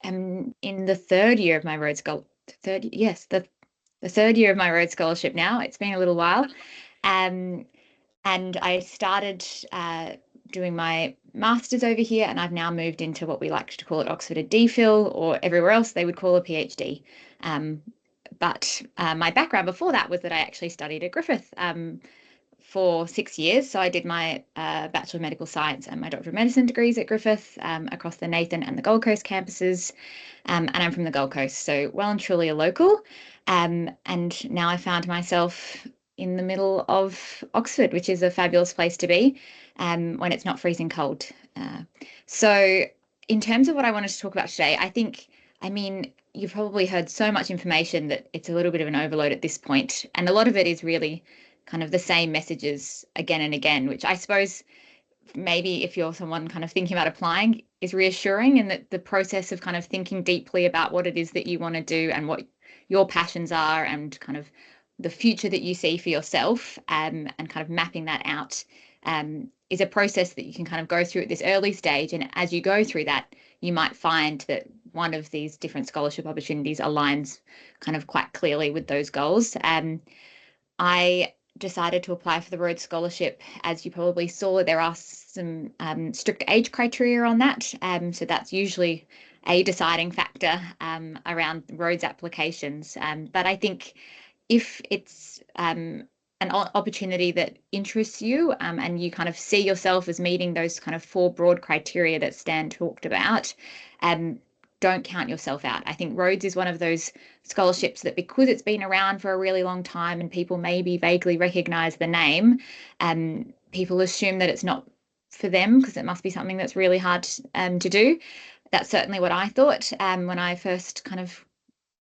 am in the third year of my Rhodes Scholarship. The third year of my Rhodes Scholarship now. It's been a little while. And I started doing my master's over here, and I've now moved into what we like to call at Oxford a DPhil, or everywhere else they would call a PhD. But my background before that was that I actually studied at Griffith for 6 years. So I did my Bachelor of Medical Science and my Doctor of Medicine degrees at Griffith across the Nathan and the Gold Coast campuses. And I'm from the Gold Coast, so well and truly a local. And now I found myself in the middle of Oxford, which is a fabulous place to be when it's not freezing cold. So in terms of what I wanted to talk about today, I mean, you've probably heard so much information that it's a little bit of an overload at this point. And a lot of it is really kind of the same messages again and again, which I suppose maybe if you're someone kind of thinking about applying is reassuring, in that the process of kind of thinking deeply about what it is that you want to do and what your passions are and kind of the future that you see for yourself, and kind of mapping that out is a process that you can kind of go through at this early stage. And as you go through that, you might find that one of these different scholarship opportunities aligns kind of quite clearly with those goals. I decided to apply for the Rhodes Scholarship, as you probably saw, there are some strict age criteria on that. So that's usually a deciding factor around Rhodes applications. But I think if it's an opportunity that interests you and you kind of see yourself as meeting those kind of 4 broad criteria that Stan talked about, don't count yourself out. I think Rhodes is one of those scholarships that, because it's been around for a really long time and people maybe vaguely recognize the name, people assume that it's not for them because it must be something that's really hard to do. That's certainly what I thought when I first kind of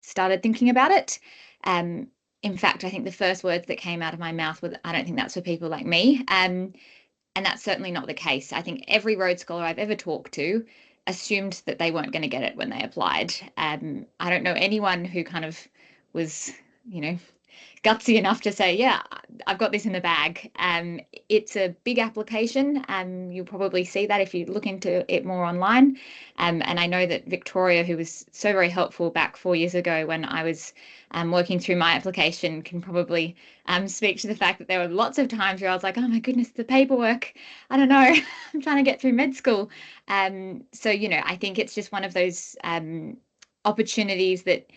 started thinking about it. In fact, I think the first words that came out of my mouth were, I don't think that's for people like me. And that's certainly not the case. I think every Rhodes Scholar I've ever talked to assumed that they weren't going to get it when they applied. I don't know anyone who kind of was, gutsy enough to say, yeah, I've got this in the bag. It's a big application. You'll probably see that if you look into it more online. And I know that Victoria, who was so very helpful back 4 years ago when I was working through my application, can probably speak to the fact that there were lots of times where I was like, oh my goodness, the paperwork, I don't know, I'm trying to get through med school. So, I think it's just one of those opportunities that,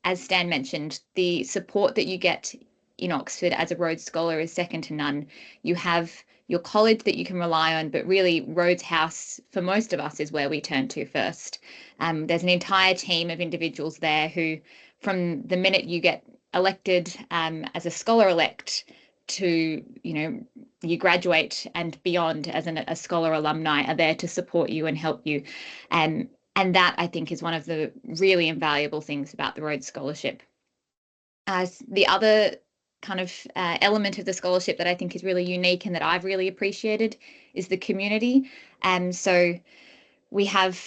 as Stan mentioned, the support that you get in Oxford as a Rhodes Scholar is second to none. You have your college that you can rely on, but really Rhodes House, for most of us, is where we turn to first. There's an entire team of individuals there who, from the minute you get elected as a scholar-elect to, you graduate and beyond as a scholar alumni, are there to support you and help you. And that, I think, is one of the really invaluable things about the Rhodes Scholarship. The other kind of element of the scholarship that I think is really unique and that I've really appreciated is the community. So we have,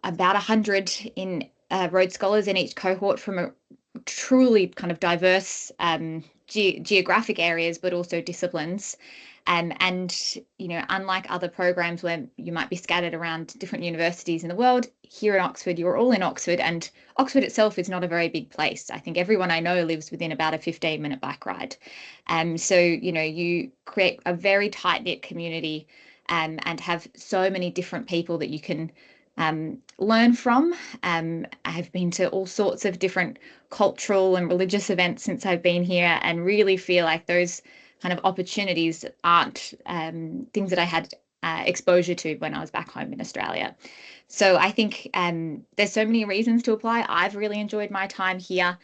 about 100 in Rhodes Scholars in each cohort from a truly kind of diverse geographic areas, but also disciplines. And unlike other programs where you might be scattered around different universities in the world, here in Oxford, you're all in Oxford, and Oxford itself is not a very big place. I think everyone I know lives within about a 15-minute bike ride. So, you create a very tight-knit community and have so many different people that you can learn from. I've been to all sorts of different cultural and religious events since I've been here, and really feel like those kind of opportunities aren't things that I had exposure to when I was back home in Australia. So I think there's so many reasons to apply. I've really enjoyed my time here.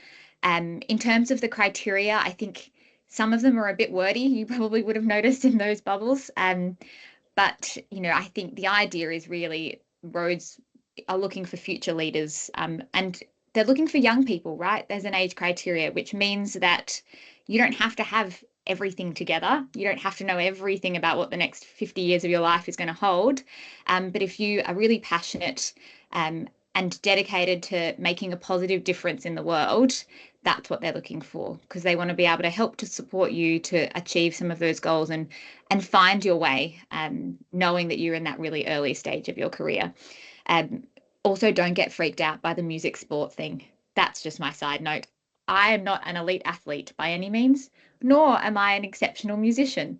In terms of the criteria, I think some of them are a bit wordy. You probably would have noticed in those bubbles. But, I think the idea is really Rhodes are looking for future leaders, and they're looking for young people, right? There's an age criteria, which means that you don't have to have everything together. You don't have to know everything about what the next 50 years of your life is going to hold. But if you are really passionate and dedicated to making a positive difference in the world, that's what they're looking for, because they want to be able to help to support you to achieve some of those goals and find your way, knowing that you're in that really early stage of your career. Also, don't get freaked out by the music sport thing. That's just my side note. I am not an elite athlete by any means, nor am I an exceptional musician.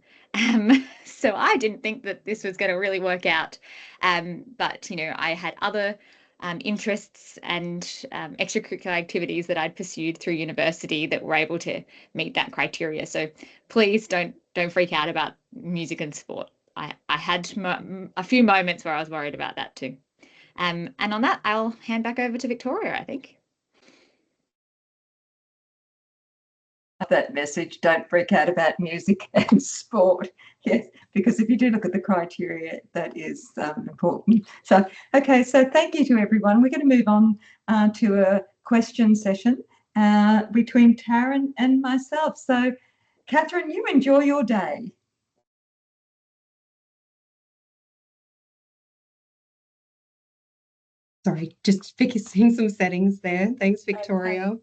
So I didn't think that this was going to really work out. But, I had other interests and extracurricular activities that I'd pursued through university that were able to meet that criteria. So please don't freak out about music and sport. I had a few moments where I was worried about that too. And on that, I'll hand back over to Victoria, I think. That message, don't freak out about music and sport. Yes, because if you do look at the criteria, that is important. So, okay, so thank you to everyone. We're going to move on to a question session between Taryn and myself. So, Catherine, you enjoy your day. Sorry, just fixing some settings there. Thanks, Victoria.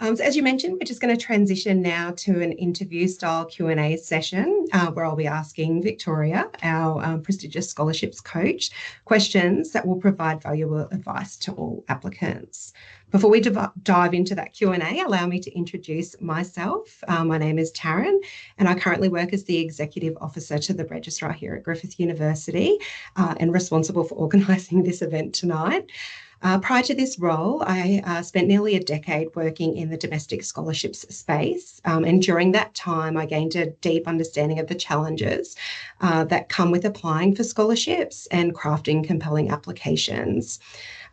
So as you mentioned, we're just going to transition now to an interview style Q&A session where I'll be asking Victoria, our prestigious scholarships coach, questions that will provide valuable advice to all applicants. Before we dive into that Q&A, allow me to introduce myself. My name is Taryn, and I currently work as the Executive Officer to the Registrar here at Griffith University and responsible for organising this event tonight. Prior to this role, I spent nearly a decade working in the domestic scholarships space. And during that time, I gained a deep understanding of the challenges that come with applying for scholarships and crafting compelling applications.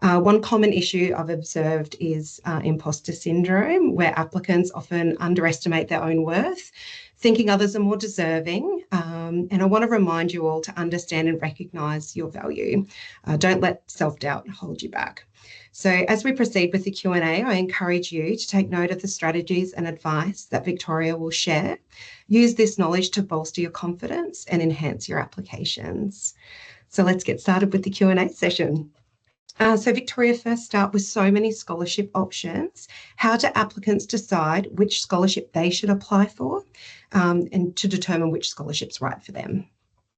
One common issue I've observed is imposter syndrome, where applicants often underestimate their own worth, thinking others are more deserving. And I want to remind you all to understand and recognise your value. Don't let self-doubt hold you back. So as we proceed with the Q&A, I encourage you to take note of the strategies and advice that Victoria will share. Use this knowledge to bolster your confidence and enhance your applications. So let's get started with the Q&A session. So Victoria, first start with so many scholarship options. How do applicants decide which scholarship they should apply for and to determine which scholarship's right for them?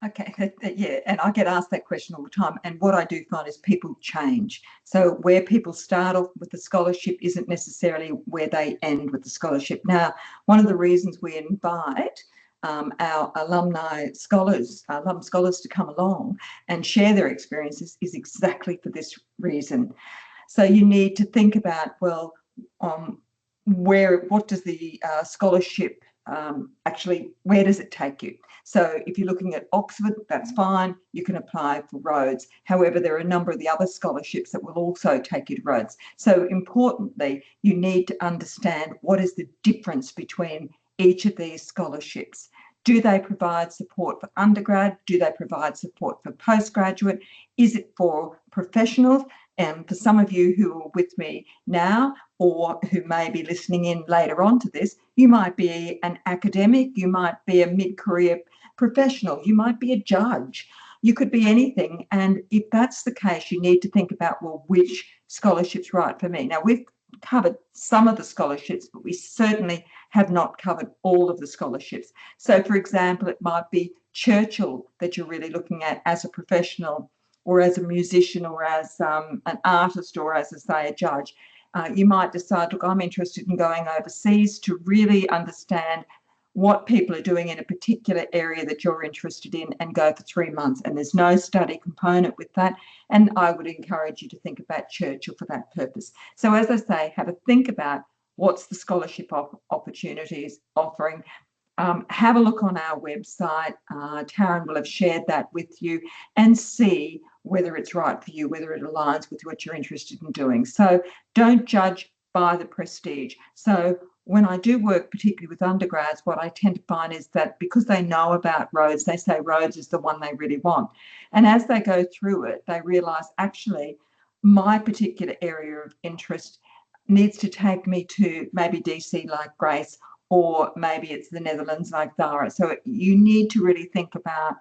Okay, yeah, and I get asked that question all the time. And what I do find is people change. So where people start off with the scholarship isn't necessarily where they end with the scholarship. Now, one of the reasons we invite our alumni scholars, alum scholars to come along and share their experiences is exactly for this reason. So you need to think about, well, what does the scholarship actually, where does it take you? So if you're looking at Oxford, that's fine. You can apply for Rhodes. However, there are a number of the other scholarships that will also take you to Rhodes. So importantly, you need to understand what is the difference between each of these scholarships. Do they provide support for undergrad? Do they provide support for postgraduate? Is it for professionals? And for some of you who are with me now or who may be listening in later on to this, you might be an academic, you might be a mid-career professional, you might be a judge, you could be anything. And if that's the case, you need to think about, well, which scholarship's right for me? Now, we've covered some of the scholarships, but we certainly have not covered all of the scholarships. So, for example, it might be Churchill that you're really looking at as a professional or as a musician or as an artist or as, I say, a judge. You might decide, look, I'm interested in going overseas to really understand what people are doing in a particular area that you're interested in and go for 3 months. And there's no study component with that. And I would encourage you to think about Churchill for that purpose. So as I say, have a think about what's the scholarship opportunities offering. Have a look on our website. Taryn will have shared that with you and see whether it's right for you, whether it aligns with what you're interested in doing. So don't judge by the prestige. So when I do work, particularly with undergrads, what I tend to find is that because they know about Rhodes, they say Rhodes is the one they really want. And as they go through it, they realise, actually, my particular area of interest needs to take me to maybe DC like Grace, or maybe it's the Netherlands like Zara. So you need to really think about,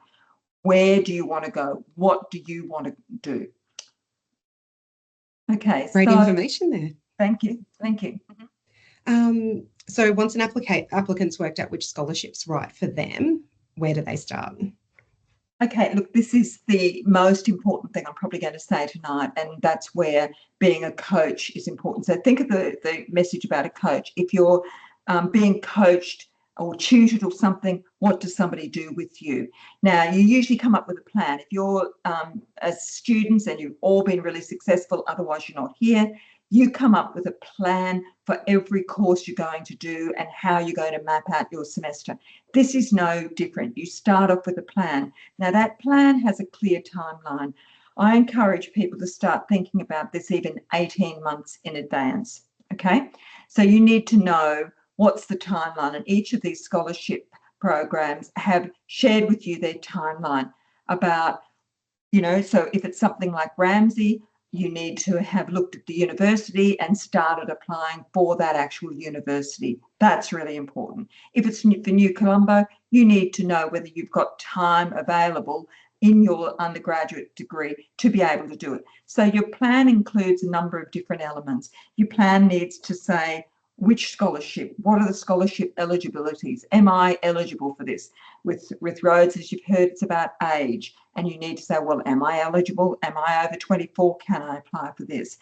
where do you want to go? What do you want to do? Okay. Great information there. Thank you. Thank you. So once an applicant's worked out which scholarship's right for them, where do they start? Okay, look, this is the most important thing I'm probably going to say tonight, and that's where being a coach is important. So think of the message about a coach. If you're being coached or tutored or something, what does somebody do with you? Now, you usually come up with a plan. If you're as students and you've all been really successful, otherwise you're not here, you come up with a plan for every course you're going to do and how you're going to map out your semester. This is no different. You start off with a plan. Now, that plan has a clear timeline. I encourage people to start thinking about this even 18 months in advance, okay? So you need to know what's the timeline, and each of these scholarship programs have shared with you their timeline about, you know, so if it's something like Ramsay, you need to have looked at the university and started applying for that actual university. That's really important. If it's for New Colombo, you need to know whether you've got time available in your undergraduate degree to be able to do it. So your plan includes a number of different elements. Your plan needs to say, which scholarship? What are the scholarship eligibilities? Am I eligible for this? With Rhodes, as you've heard, it's about age. And you need to say, well, am I eligible? Am I over 24? Can I apply for this?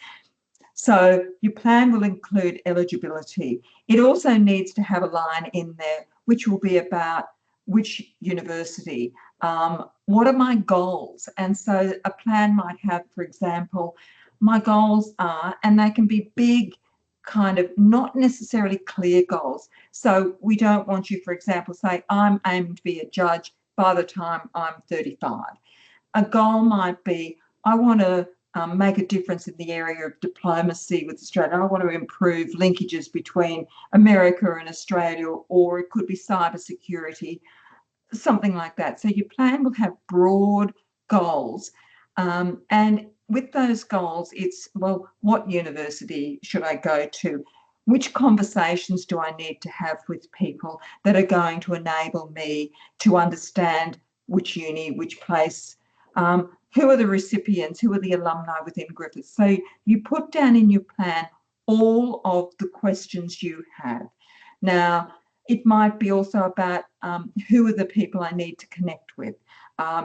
So your plan will include eligibility. It also needs to have a line in there which will be about which university. What are my goals? And so a plan might have, for example, my goals are, and they can be big, kind of not necessarily clear goals. So we don't want you, for example, say, I'm aiming to be a judge by the time I'm 35. A goal might be, I want to make a difference in the area of diplomacy with Australia. I want to improve linkages between America and Australia, or it could be cybersecurity, something like that. So your plan will have broad goals. And with those goals, it's, well, what university should I go to? Which conversations do I need to have with people that are going to enable me to understand which uni, which place, who are the recipients, who are the alumni within Griffith? So you put down in your plan all of the questions you have. Now, it might be also about who are the people I need to connect with.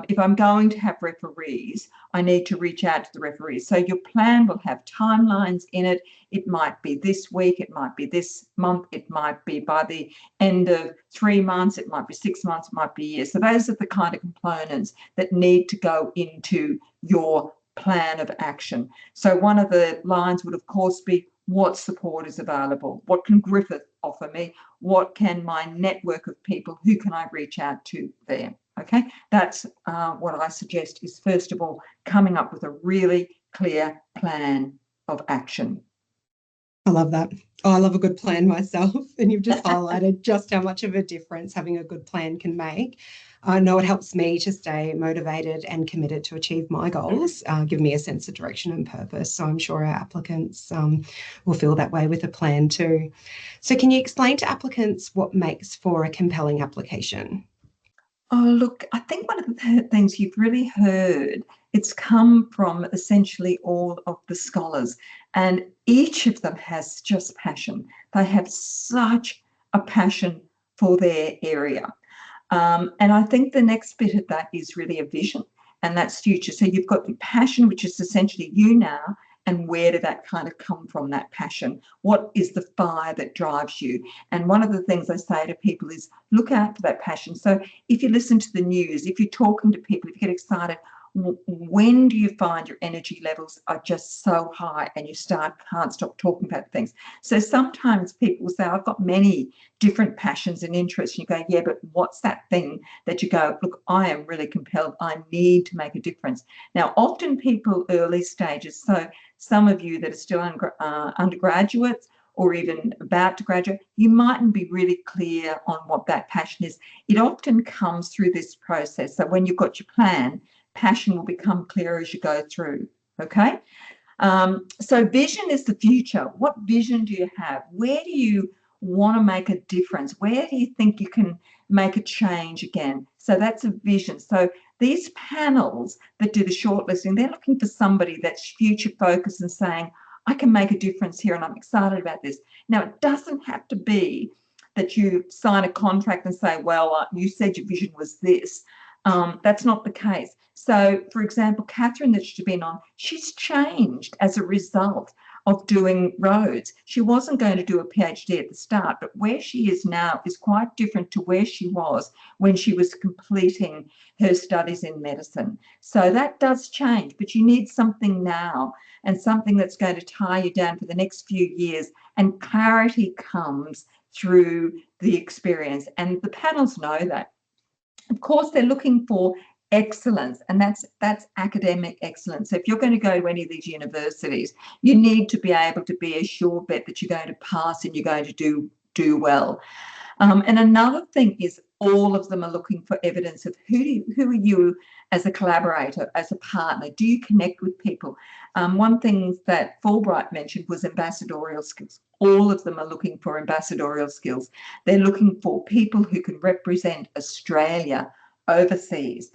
If I'm going to have referees, I need to reach out to the referees. So your plan will have timelines in it. It might be this week, it might be this month, it might be by the end of 3 months, it might be 6 months, it might be years. So those are the kind of components that need to go into your plan of action. So one of the lines would, of course, be what support is available? What can Griffith offer me? What can my network of people, who can I reach out to there? Okay, that's what I suggest is, first of all, coming up with a really clear plan of action. I love that. Oh, I love a good plan myself. And you've just highlighted just how much of a difference having a good plan can make. I know it helps me to stay motivated and committed to achieve my goals, give me a sense of direction and purpose. So I'm sure our applicants will feel that way with a plan too. So can you explain to applicants what makes for a compelling application? Oh, look, I think one of the things you've really heard, it's come from essentially all of the scholars, and each of them has just passion. They have such a passion for their area. And I think the next bit of that is really a vision, and that's future. So you've got the passion, which is essentially you now, and where did that kind of come from, that passion? What is the fire that drives you? And one of the things I say to people is look out for that passion. So if you listen to the news, if you're talking to people, if you get excited, when do you find your energy levels are just so high and you can't stop talking about things? So sometimes people say, I've got many different passions and interests. And you go, yeah, but what's that thing that you go, look, I am really compelled. I need to make a difference. Now, often people early stages, so some of you that are still undergraduates or even about to graduate, you mightn't be really clear on what that passion is. It often comes through this process. So when you've got your plan, passion will become clearer as you go through, okay? So vision is the future. What vision do you have? Where do you want to make a difference? Where do you think you can make a change again? So that's a vision. So these panels that do the shortlisting, they're looking for somebody that's future focused and saying, I can make a difference here and I'm excited about this. Now, it doesn't have to be that you sign a contract and say, well, you said your vision was this. That's not the case. So, for example, Catherine that she's been on, she's changed as a result of doing Rhodes. She wasn't going to do a PhD at the start, but where she is now is quite different to where she was when she was completing her studies in medicine. So that does change, but you need something now and something that's going to tie you down for the next few years, and clarity comes through the experience, and the panels know that. Of course, they're looking for excellence, and that's academic excellence. So if you're going to go to any of these universities, you need to be able to be a sure bet that you're going to pass and you're going to do well. And another thing is all of them are looking for evidence of who are you as a collaborator, as a partner. Do you connect with people? One thing that Fulbright mentioned was ambassadorial skills. All of them are looking for ambassadorial skills. They're looking for people who can represent Australia overseas.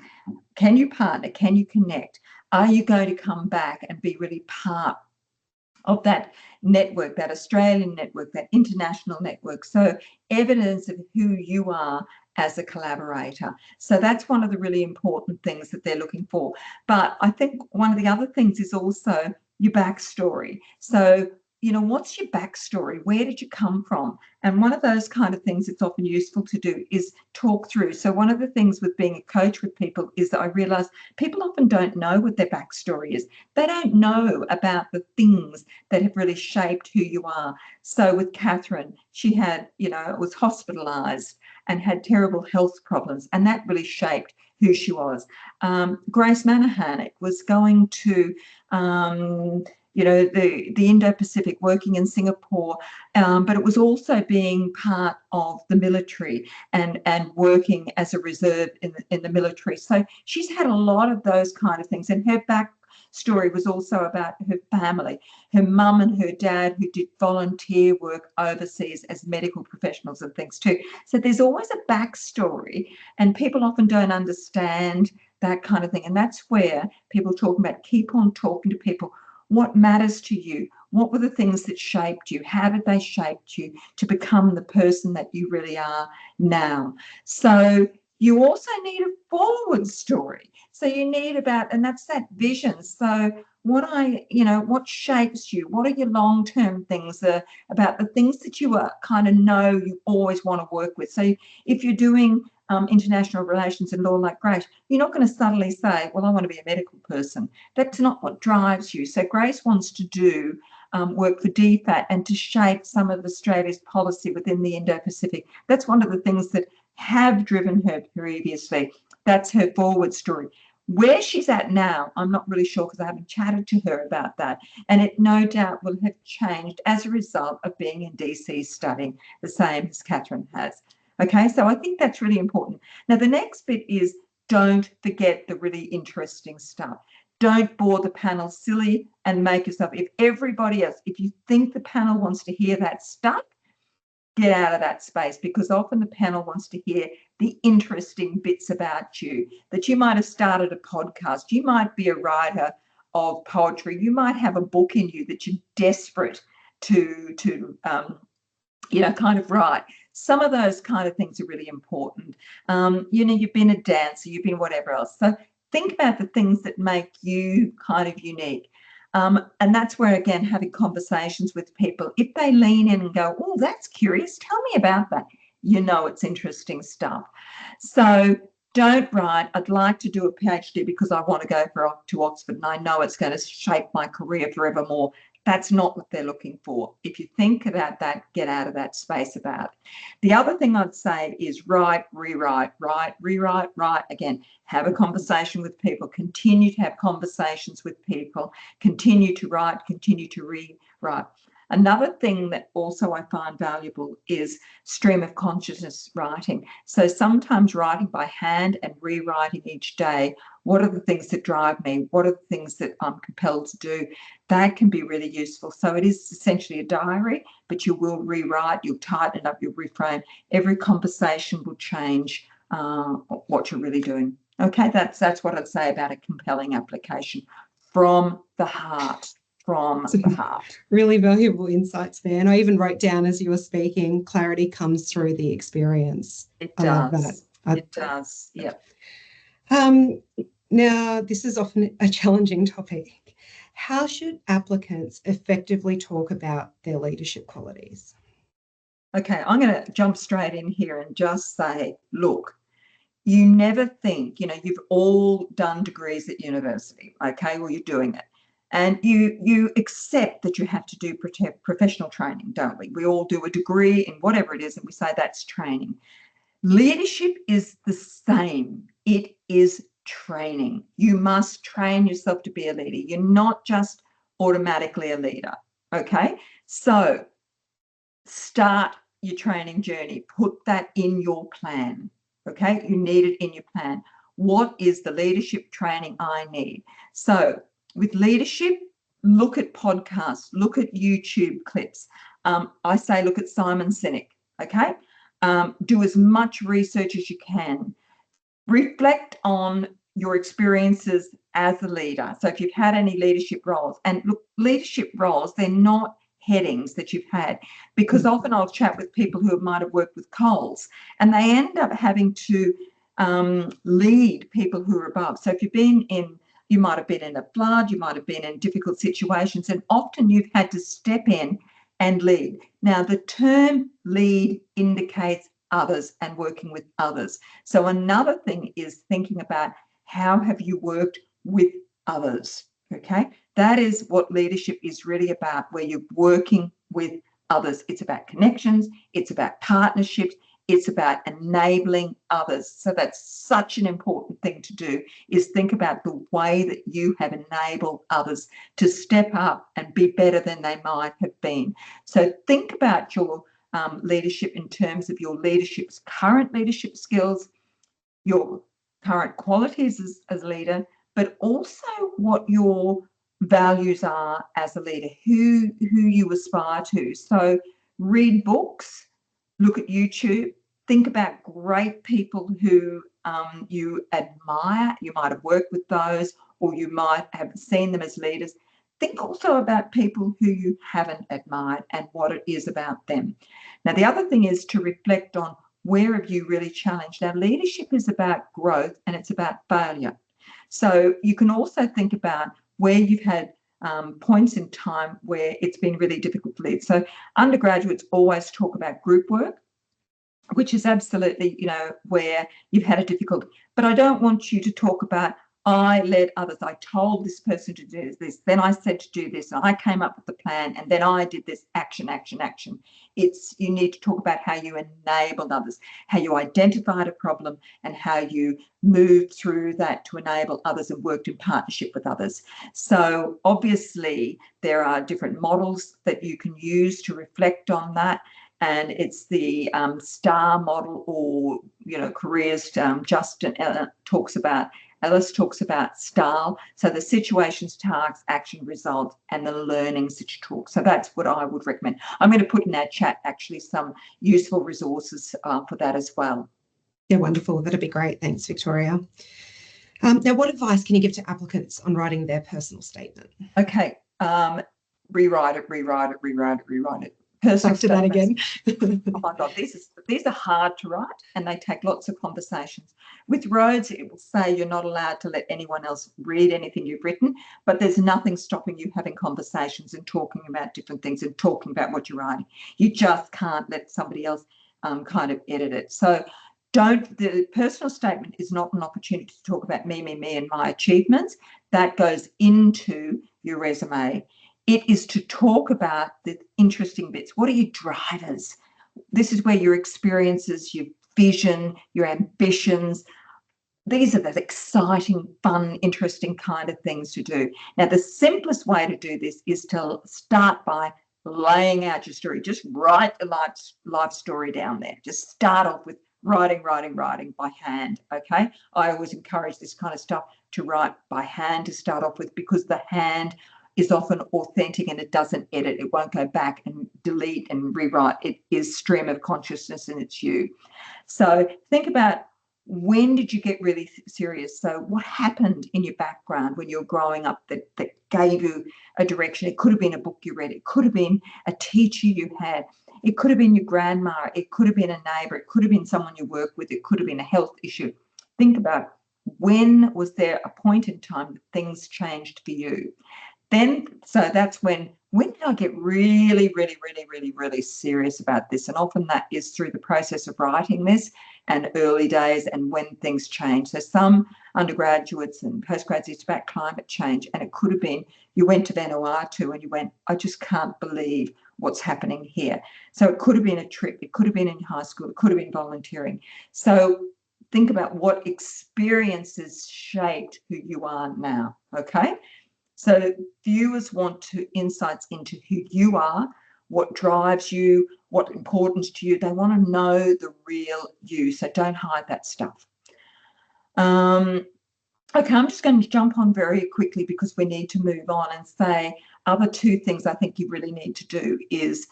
Can you partner? Can you connect? Are you going to come back and be really part of that network, that Australian network, that international network. So evidence of who you are as a collaborator. So that's one of the really important things that they're looking for. But I think one of the other things is also your backstory. So, you know, what's your backstory? Where did you come from? And one of those kind of things it's often useful to do is talk through. So one of the things with being a coach with people is that I realise people often don't know what their backstory is. They don't know about the things that have really shaped who you are. So with Catherine, she had, you know, was hospitalised and had terrible health problems, and that really shaped who she was. Grace Manahanek was going to you know, the Indo-Pacific, working in Singapore, but it was also being part of the military and working as a reserve in the military. So she's had a lot of those kind of things, and her backstory was also about her family, her mum and her dad who did volunteer work overseas as medical professionals and things too. So there's always a backstory, and people often don't understand that kind of thing. And that's where people talk about, keep on talking to people. What matters to you? What were the things that shaped you? How did they shape you to become the person that you really are now? So you also need a forward story. So you need about, and that's that vision. So what shapes you? What are your long-term things about the things that you kind of know you always want to work with? So if you're doing international relations and law like Grace, you're not going to suddenly say, well, I want to be a medical person. That's not what drives you. So Grace wants to do work for DFAT and to shape some of Australia's policy within the Indo-Pacific. That's one of the things that have driven her previously. That's her forward story. Where she's at now, I'm not really sure because I haven't chatted to her about that. And it no doubt will have changed as a result of being in DC studying the same as Catherine has. Okay, so I think that's really important. Now, the next bit is don't forget the really interesting stuff. Don't bore the panel silly and make yourself, if everybody else, if you think the panel wants to hear that stuff, get out of that space, because often the panel wants to hear the interesting bits about you, that you might have started a podcast, you might be a writer of poetry, you might have a book in you that you're desperate to kind of write. Some of those kind of things are really important. You've been a dancer, you've been whatever else. So think about the things that make you kind of unique. And that's where, again, having conversations with people, if they lean in and go, oh, that's curious, tell me about that, you know it's interesting stuff. So don't write, I'd like to do a PhD because I want to go to Oxford and I know it's going to shape my career forevermore. That's not what they're looking for. If you think about that, get out of that space about it. The other thing I'd say is write, rewrite, write, rewrite, write. Again, have a conversation with people, continue to have conversations with people, continue to write, continue to rewrite. Another thing that also I find valuable is stream of consciousness writing. So sometimes writing by hand and rewriting each day, what are the things that drive me? What are the things that I'm compelled to do? That can be really useful. So it is essentially a diary, but you will rewrite, you'll tighten it up, you'll reframe. Every conversation will change what you're really doing. Okay, that's what I'd say about a compelling application from the heart. From the heart. Really valuable insights there. And I even wrote down as you were speaking, clarity comes through the experience. It does. It does. Yeah. Now, this is often a challenging topic. How should applicants effectively talk about their leadership qualities? Okay, I'm going to jump straight in here and just say, look, you never think, you've all done degrees at university, okay, well, you're doing it. And you accept that you have to do professional training, don't we? We all do a degree in whatever it is, and we say that's training. Leadership is the same. It is training. You must train yourself to be a leader. You're not just automatically a leader, okay? So start your training journey. Put that in your plan, okay? You need it in your plan. What is the leadership training I need? So with leadership, look at podcasts, look at YouTube clips. I say look at Simon Sinek, okay? Do as much research as you can. Reflect on your experiences as a leader. So if you've had any leadership roles, and look, leadership roles, they're not headings that you've had, because often I'll chat with people who might have worked with Coles, and they end up having to lead people who are above. So if you've been in, you might have been in a flood, you might have been in difficult situations, and often you've had to step in and lead. Now, the term lead indicates others and working with others. So another thing is thinking about how have you worked with others, okay? That is what leadership is really about, where you're working with others. It's about connections, it's about partnerships, it's about enabling others. So that's such an important thing to do, is think about the way that you have enabled others to step up and be better than they might have been. So think about your leadership in terms of your current leadership skills, your current qualities as a leader, but also what your values are as a leader, who you aspire to. So read books, look at YouTube, think about great people who you admire. You might have worked with those, or you might have seen them as leaders. Think also about people who you haven't admired and what it is about them. Now, the other thing is to reflect on where have you really challenged. Now, leadership is about growth and it's about failure. So you can also think about where you've had points in time where it's been really difficult to lead. So undergraduates always talk about group work, which is absolutely, where you've had a difficult, but I don't want you to talk about, I led others, I told this person to do this, then I said to do this, and I came up with the plan, and then I did this action. You need to talk about how you enabled others, how you identified a problem, and how you moved through that to enable others and worked in partnership with others. So obviously there are different models that you can use to reflect on that. And it's the STAR model, or, careers. Justin Ellis talks about STAR. So the situations, tasks, action, result, and the learnings that you talk. So that's what I would recommend. I'm going to put in our chat actually some useful resources for that as well. Yeah, wonderful. That'd be great. Thanks, Victoria. Now, what advice can you give to applicants on writing their personal statement? Okay. Rewrite it. Personal Back to that again. Oh my God, these are hard to write, and they take lots of conversations. With Rhodes, it will say you're not allowed to let anyone else read anything you've written, but there's nothing stopping you having conversations and talking about different things and talking about what you're writing. You just can't let somebody else kind of edit it. So the personal statement is not an opportunity to talk about me, and my achievements. That goes into your resume. It is to talk about the interesting bits. What are your drivers? This is where your experiences, your vision, your ambitions, these are the exciting, fun, interesting kind of things to do. Now, the simplest way to do this is to start by laying out your story. Just write a life story down there. Just start off with writing by hand, okay? I always encourage this kind of stuff to write by hand to start off with, because the hand is often authentic and it doesn't edit. It won't go back and delete and rewrite. It is stream of consciousness and it's you. So think about, when did you get really serious? So what happened in your background when you were growing up that gave you a direction? It could have been a book you read. It could have been a teacher you had. It could have been your grandma. It could have been a neighbour. It could have been someone you work with. It could have been a health issue. Think about, when was there a point in time that things changed for you? So that's when did I get really serious about this? And often that is through the process of writing this and early days and when things change. So some undergraduates and postgraduates, it's about climate change. And it could have been you went to Vanuatu and you went, I just can't believe what's happening here. So it could have been a trip. It could have been in high school. It could have been volunteering. So think about what experiences shaped who you are now, okay? So viewers want insights into who you are, what drives you, what's important to you. They want to know the real you, so don't hide that stuff. Okay, I'm just going to jump on very quickly because we need to move on and say other two things I think you really need to do is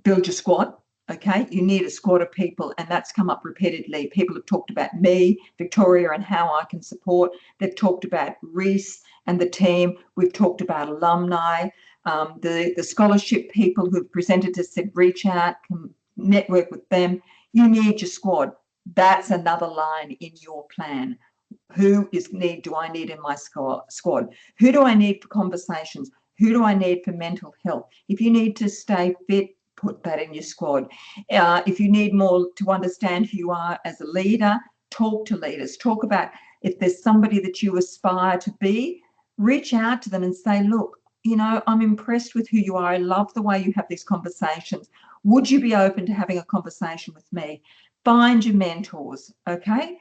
build your squad. Okay, you need a squad of people, and that's come up repeatedly. People have talked about me, Victoria, and how I can support. They've talked about Reese and the team. We've talked about alumni. The scholarship people who've presented to said reach out, network with them. You need your squad. That's another line in your plan. Who do I need in my squad? Who do I need for conversations? Who do I need for mental health? If you need to stay fit, put that in your squad. If you need more to understand who you are as a leader, talk to leaders. Talk about if there's somebody that you aspire to be, reach out to them and say, look, you know, I'm impressed with who you are. I love the way you have these conversations. Would you be open to having a conversation with me? Find your mentors, okay?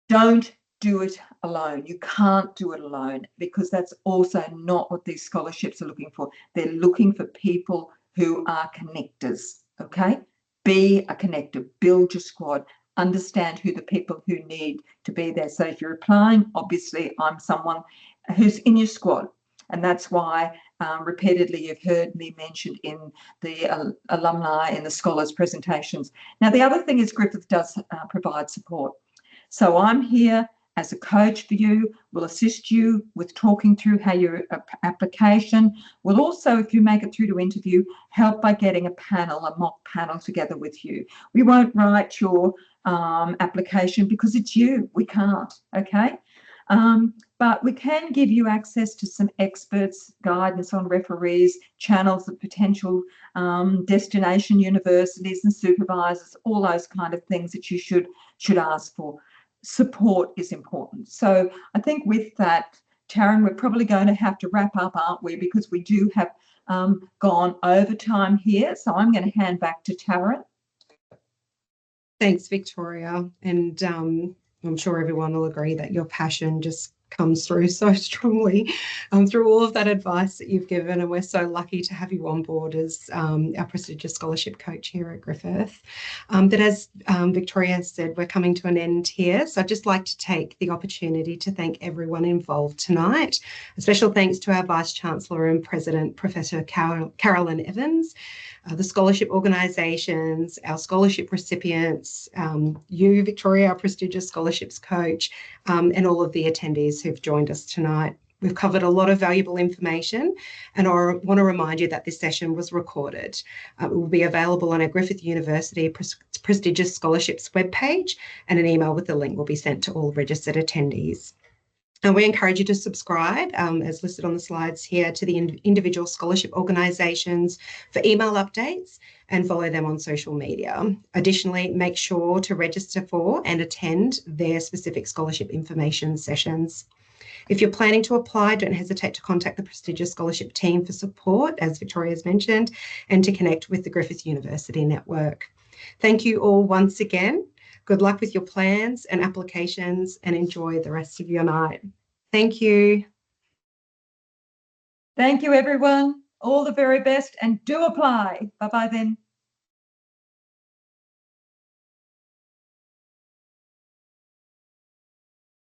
Don't do it alone. You can't do it alone, because that's also not what these scholarships are looking for. They're looking for people who are connectors, okay? Be a connector, build your squad, understand who the people who need to be there. So if you're applying, obviously I'm someone who's in your squad, and that's why repeatedly you've heard me mentioned in the alumni and the scholars presentations. Now, the other thing is Griffith does provide support. So I'm here as a coach for you. We'll assist you with talking through how your application. We'll also, if you make it through to interview, help by getting a panel, a mock panel together with you. We won't write your application because it's you. We can't, okay? But we can give you access to some experts, guidance on referees, channels of potential destination universities and supervisors, all those kind of things that you should ask for. Support is important. So I think with that, Taryn, we're probably going to have to wrap up, aren't we? Because we do have gone over time here. So I'm going to hand back to Taryn. Thanks, Victoria. And I'm sure everyone will agree that your passion just comes through so strongly through all of that advice that you've given, and we're so lucky to have you on board as our prestigious scholarship coach here at Griffith. But as Victoria said, we're coming to an end here, so I'd just like to take the opportunity to thank everyone involved tonight. A special thanks to our Vice Chancellor and President, Professor Carolyn Evans, the scholarship organisations, our scholarship recipients, you, Victoria, our prestigious scholarships coach, and all of the attendees who've joined us tonight. We've covered a lot of valuable information, and I want to remind you that this session was recorded. It will be available on our Griffith University prestigious scholarships webpage, and an email with the link will be sent to all registered attendees. And we encourage you to subscribe, as listed on the slides here, to the individual scholarship organisations for email updates and follow them on social media. Additionally, make sure to register for and attend their specific scholarship information sessions. If you're planning to apply, don't hesitate to contact the prestigious scholarship team for support, as Victoria's mentioned, and to connect with the Griffith University network. Thank you all once again. Good luck with your plans and applications, and enjoy the rest of your night. Thank you. Thank you, everyone. All the very best, and do apply. Bye-bye then.